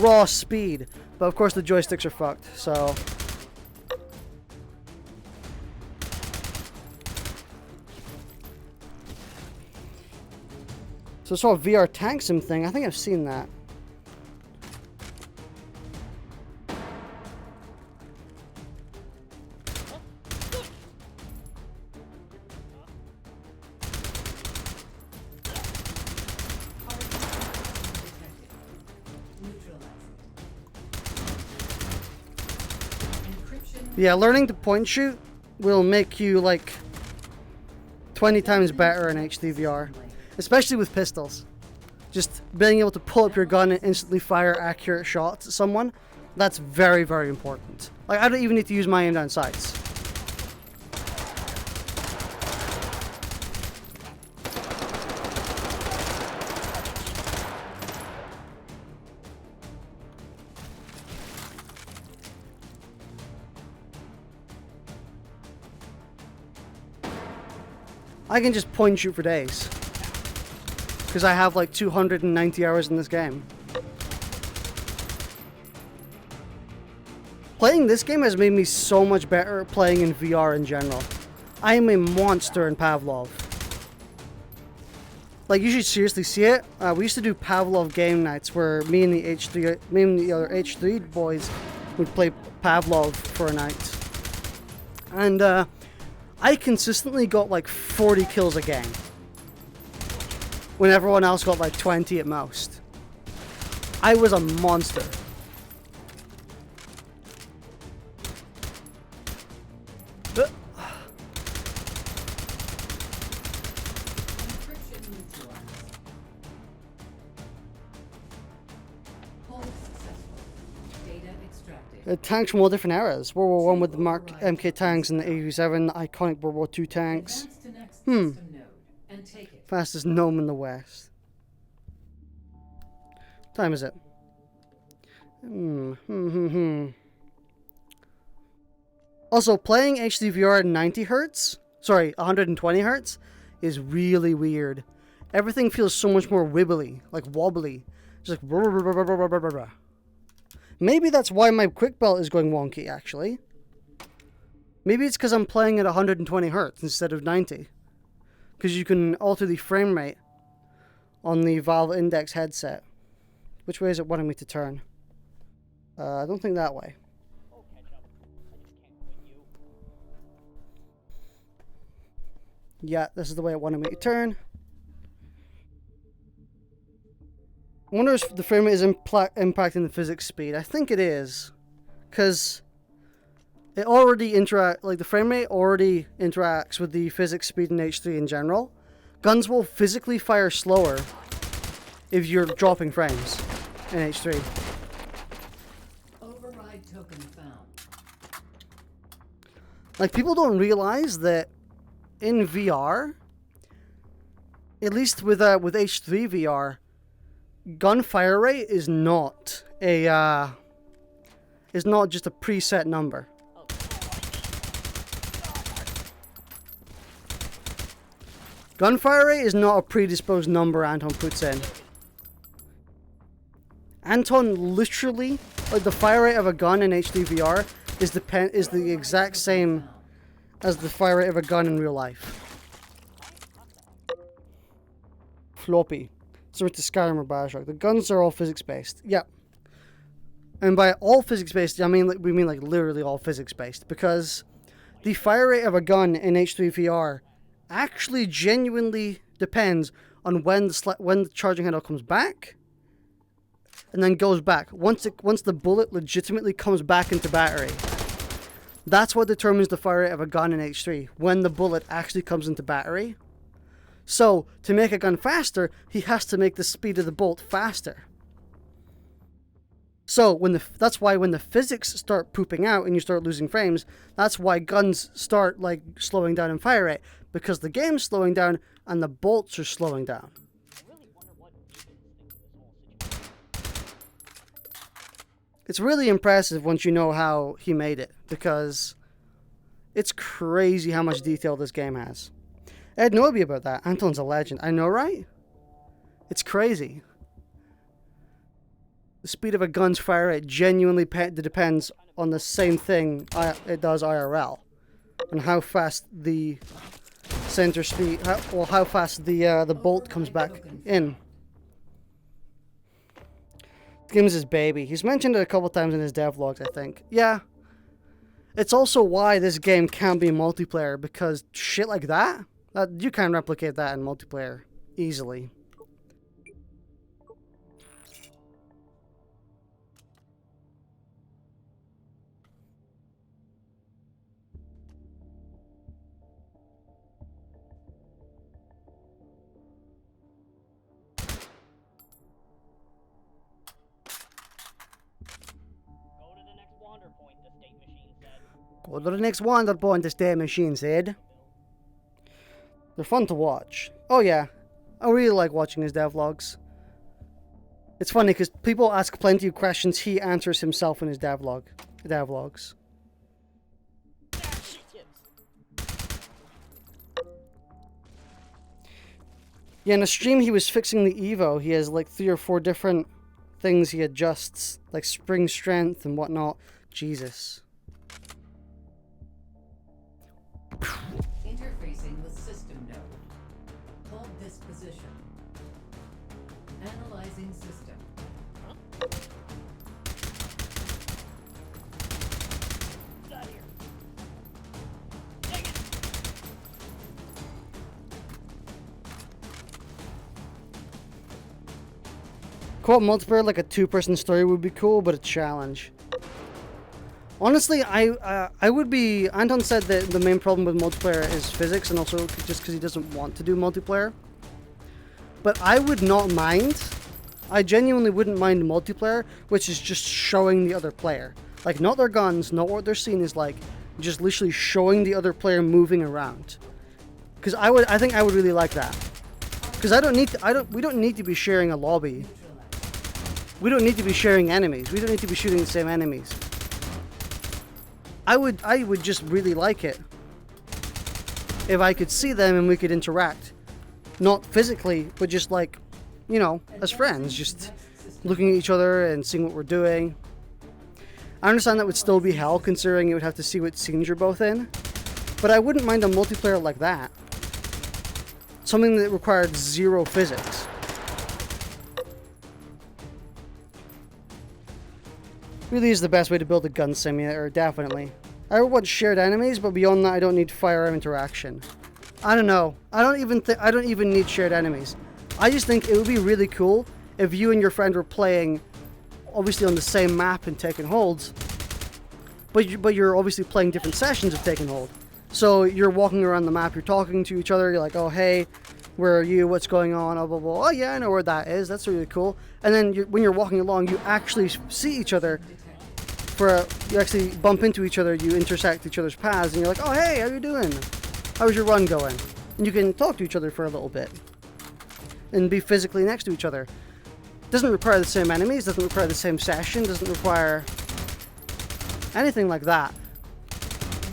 Raw speed. But of course the joysticks are fucked, so... So I saw a VR tank sim thing. I think I've seen that. Yeah, learning to point shoot will make you like 20 times better in H3VR. Especially with pistols. Just being able to pull up your gun and instantly fire accurate shots at someone, that's very, very important. Like, I don't even need to use my aim down sights. I can just point shoot for days. Because I have like 290 hours in this game. Playing this game has made me so much better at playing in VR in general. I am a monster in Pavlov. Like, you should seriously see it. We used to do Pavlov game nights where me and the other H3 boys would play Pavlov for a night. And I consistently got like 40 kills a game. When everyone else got like 20 at most. I was a monster. Tanks from all different eras. World War I with the Mark MK tanks and the AV7, iconic World War II tanks. Fastest gnome in the West. What time is it? Also, playing H3VR at 90 Hz, sorry, 120 Hz, is really weird. Everything feels so much more wibbly, like wobbly. Just like... Maybe that's why my quick belt is going wonky, actually. Maybe it's because I'm playing at 120 Hz instead of 90. Because you can alter the frame rate on the Valve Index headset. Which way is it wanting me to turn? I don't think that way. Yeah, this is the way it wanted me to turn. I wonder if the frame rate is impacting the physics speed. I think it is. Because it already the frame rate already interacts with the physics speed in H3 in general. Guns will physically fire slower if you're dropping frames in H3. Override token found. Like, people don't realize that in VR, at least with H3 VR, gunfire rate is not just a preset number. Gunfire rate is not a predisposed number Anton puts in. Anton literally, like the fire rate of a gun in H3VR is the exact same as the fire rate of a gun in real life. Floppy. Similar to Skyrim or Bioshock. The guns are all physics-based. Yep. And by all physics-based, I mean we mean like literally all physics-based, because the fire rate of a gun in H3VR actually genuinely depends on when the charging handle comes back and then goes back. Once the bullet legitimately comes back into battery, that's what determines the fire rate of a gun in H3, when the bullet actually comes into battery. So, to make a gun faster, he has to make the speed of the bolt faster. So, that's why when the physics start pooping out and you start losing frames, that's why guns start like slowing down in fire rate, because the game's slowing down and the bolts are slowing down. I really wonder what Deacon thinks of this whole situation. It's really impressive once you know how he made it, because it's crazy how much detail this game has. I had no idea about that. Anton's a legend. I know, right? It's crazy. The speed of a gun's fire rate genuinely depends on the same thing it does IRL, and how fast the center speed, how fast the bolt comes back in. The game is his baby. He's mentioned it a couple times in his devlogs, I think. Yeah. It's also why this game can't be multiplayer, because shit like that you can't replicate that in multiplayer easily. Go to the next wander point, the state machine said. Go to the next wander point, the state machine said. They're fun to watch. Oh yeah, I really like watching his devlogs. It's funny because people ask plenty of questions he answers himself in his devlogs. Yeah, in a stream he was fixing the Evo. He has like 3 or 4 different things he adjusts, like spring strength and whatnot. Jesus. Interfacing with system node. Hold this position. Analyzing system. Get out of here. Dang it. Co-op multiplayer like a 2-person story would be cool, but a challenge. Honestly, I would be... Anton said that the main problem with multiplayer is physics, and also just because he doesn't want to do multiplayer. But I would not mind. I genuinely wouldn't mind multiplayer, which is just showing the other player. Like, not their guns, not what their scene is like, just literally showing the other player moving around. Because I think I would really like that. Because we don't need to be sharing a lobby. We don't need to be sharing enemies. We don't need to be shooting the same enemies. I would just really like it if I could see them and we could interact. Not physically, but just like, you know, as friends, just looking at each other and seeing what we're doing. I understand that would still be hell, considering you would have to see what scenes you're both in, but I wouldn't mind a multiplayer like that. Something that required 0 physics. Really is the best way to build a gun simulator, definitely. I want shared enemies, but beyond that I don't need firearm interaction. I don't know. I don't even need shared enemies. I just think it would be really cool if you and your friend were playing obviously on the same map and taking holds, but you're obviously playing different sessions of taking hold. So you're walking around the map, you're talking to each other, you're like, oh hey, where are you, what's going on, oh blah blah, oh yeah, I know where that is, that's really cool. And then when you're walking along, you actually see each other, you actually bump into each other, you intersect each other's paths, and you're like, oh hey, how you doing? How's your run going? And you can talk to each other for a little bit. And be physically next to each other. Doesn't require the same enemies, doesn't require the same session, doesn't require anything like that.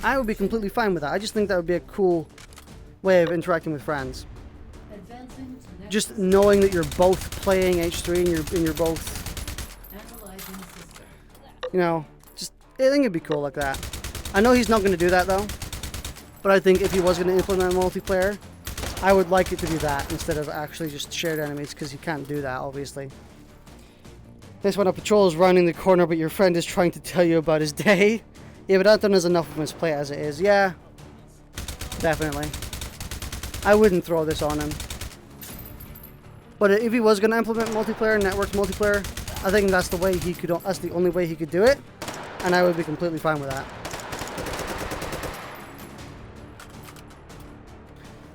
I would be completely fine with that. I just think that would be a cool way of interacting with friends. Advancing to next Just knowing that you're both playing H3 and you're both You know, just, I think it'd be cool like that. I know he's not going to do that though, but I think if he was going to implement multiplayer, I would like it to be that instead of actually just shared enemies, because he can't do that, obviously. This one, a patrol is rounding the corner, but your friend is trying to tell you about his day. Yeah, but Anton has enough of his plate as it is. Yeah, definitely. I wouldn't throw this on him. But if he was going to implement multiplayer, network multiplayer, I think that's the way he could. That's the only way he could do it, and I would be completely fine with that.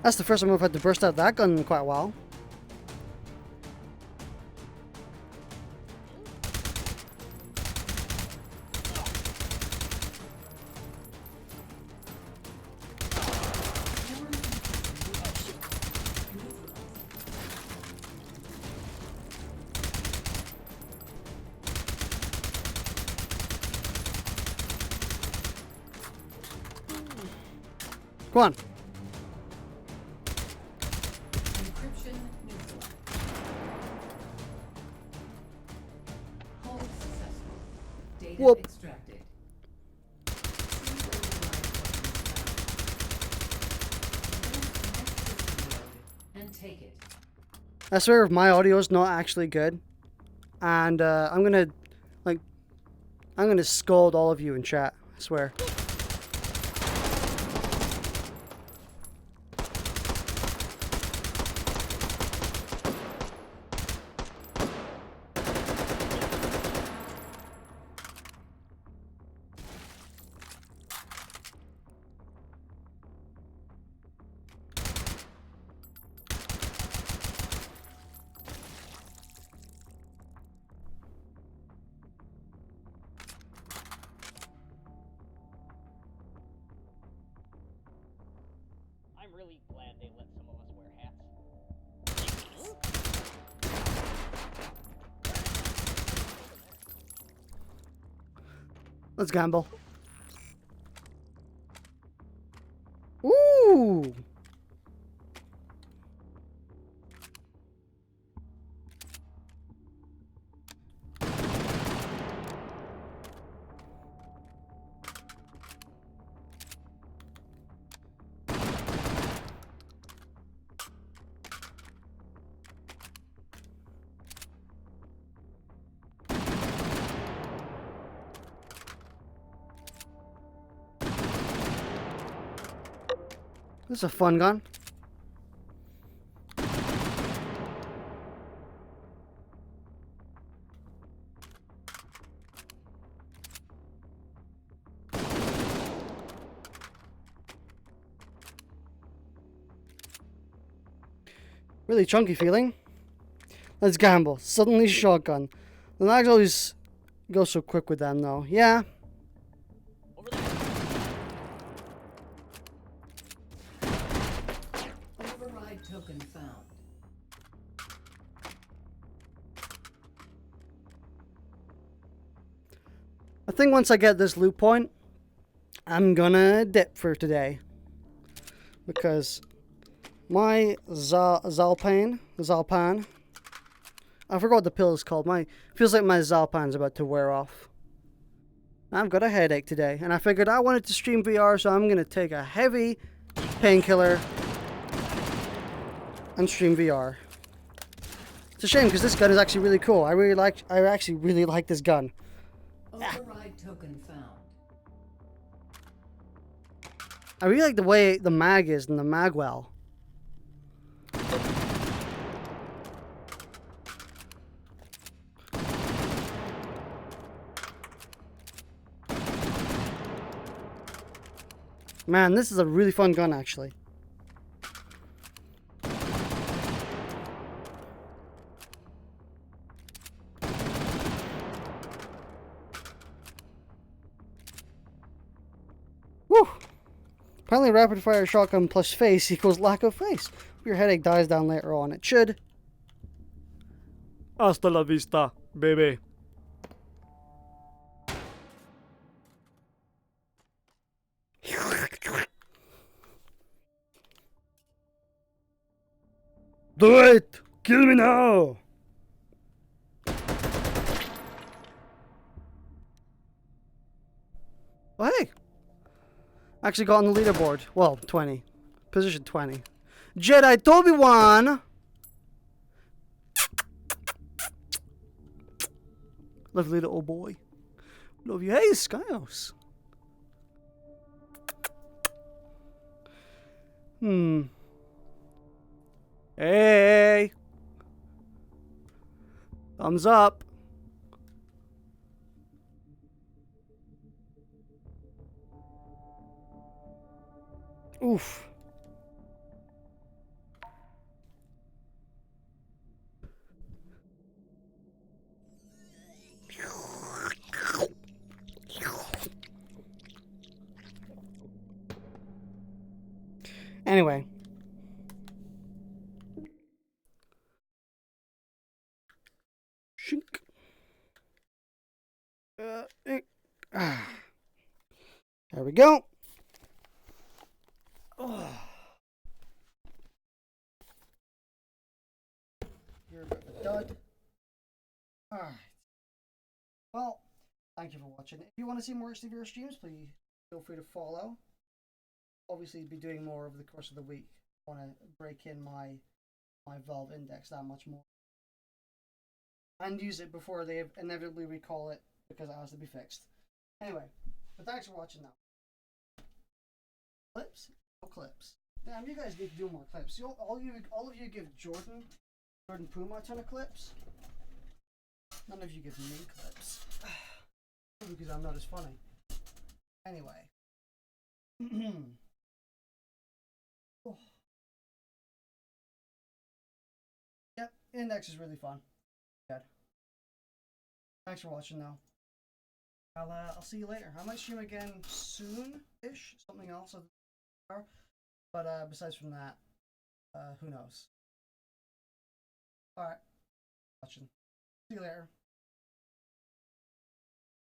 That's the first time I've had to burst out that gun in quite a while. Come on. Encryption neutralized. Hold successful. Data Whoop. extracted. And take it. I swear if my audio is not actually good, and I'm gonna scold all of you in chat. I swear. I'm really glad they let some of us wear hats. Let's gamble. Ooh. This is a fun gun. Really chunky feeling. Let's gamble. Suddenly shotgun. The mags always go so quick with them though. Yeah. Over there. Override token found. I think once I get this loot point, I'm gonna dip for today. Because my Zalpan, I forgot what the pill is called. Feels like my Zalpan's about to wear off. I've got a headache today, and I figured I wanted to stream VR, so I'm gonna take a heavy painkiller and stream VR. It's a shame because this gun is actually really cool. I actually really like this gun. Override token found. I really like the way the mag is and the magwell. Man, this is a really fun gun actually. Woo! Apparently rapid fire shotgun plus face equals lack of face. Your headache dies down later on. It should. Hasta la vista, baby. Do it! Kill me now! Oh, hey! Actually got on the leaderboard. Well, 20. Position 20. Jedi Tobi-Wan! Lovely little boy. Love you. Hey, Skyos. Hey! Thumbs up. Oof. Anyway. Shink. There we go. Oh. You're a bit of a dud. Alright. Well, thank you for watching. If you want to see more H3VR streams, please feel free to follow. Obviously, be doing more over the course of the week. I want to break in my Valve index that much more. And use it before they inevitably recall it because it has to be fixed. Anyway, but thanks for watching now. Clips? No clips. Damn, you guys need to do more clips. All of you give Jordan Puma a ton of clips. None of you give me clips. Because I'm not as funny. Anyway. Oh. Yep, index is really fun. Good. Thanks for watching though. I'll see you later. I might stream again soon-ish. Something else. But besides from that, who knows? Alright. Watching. See you later.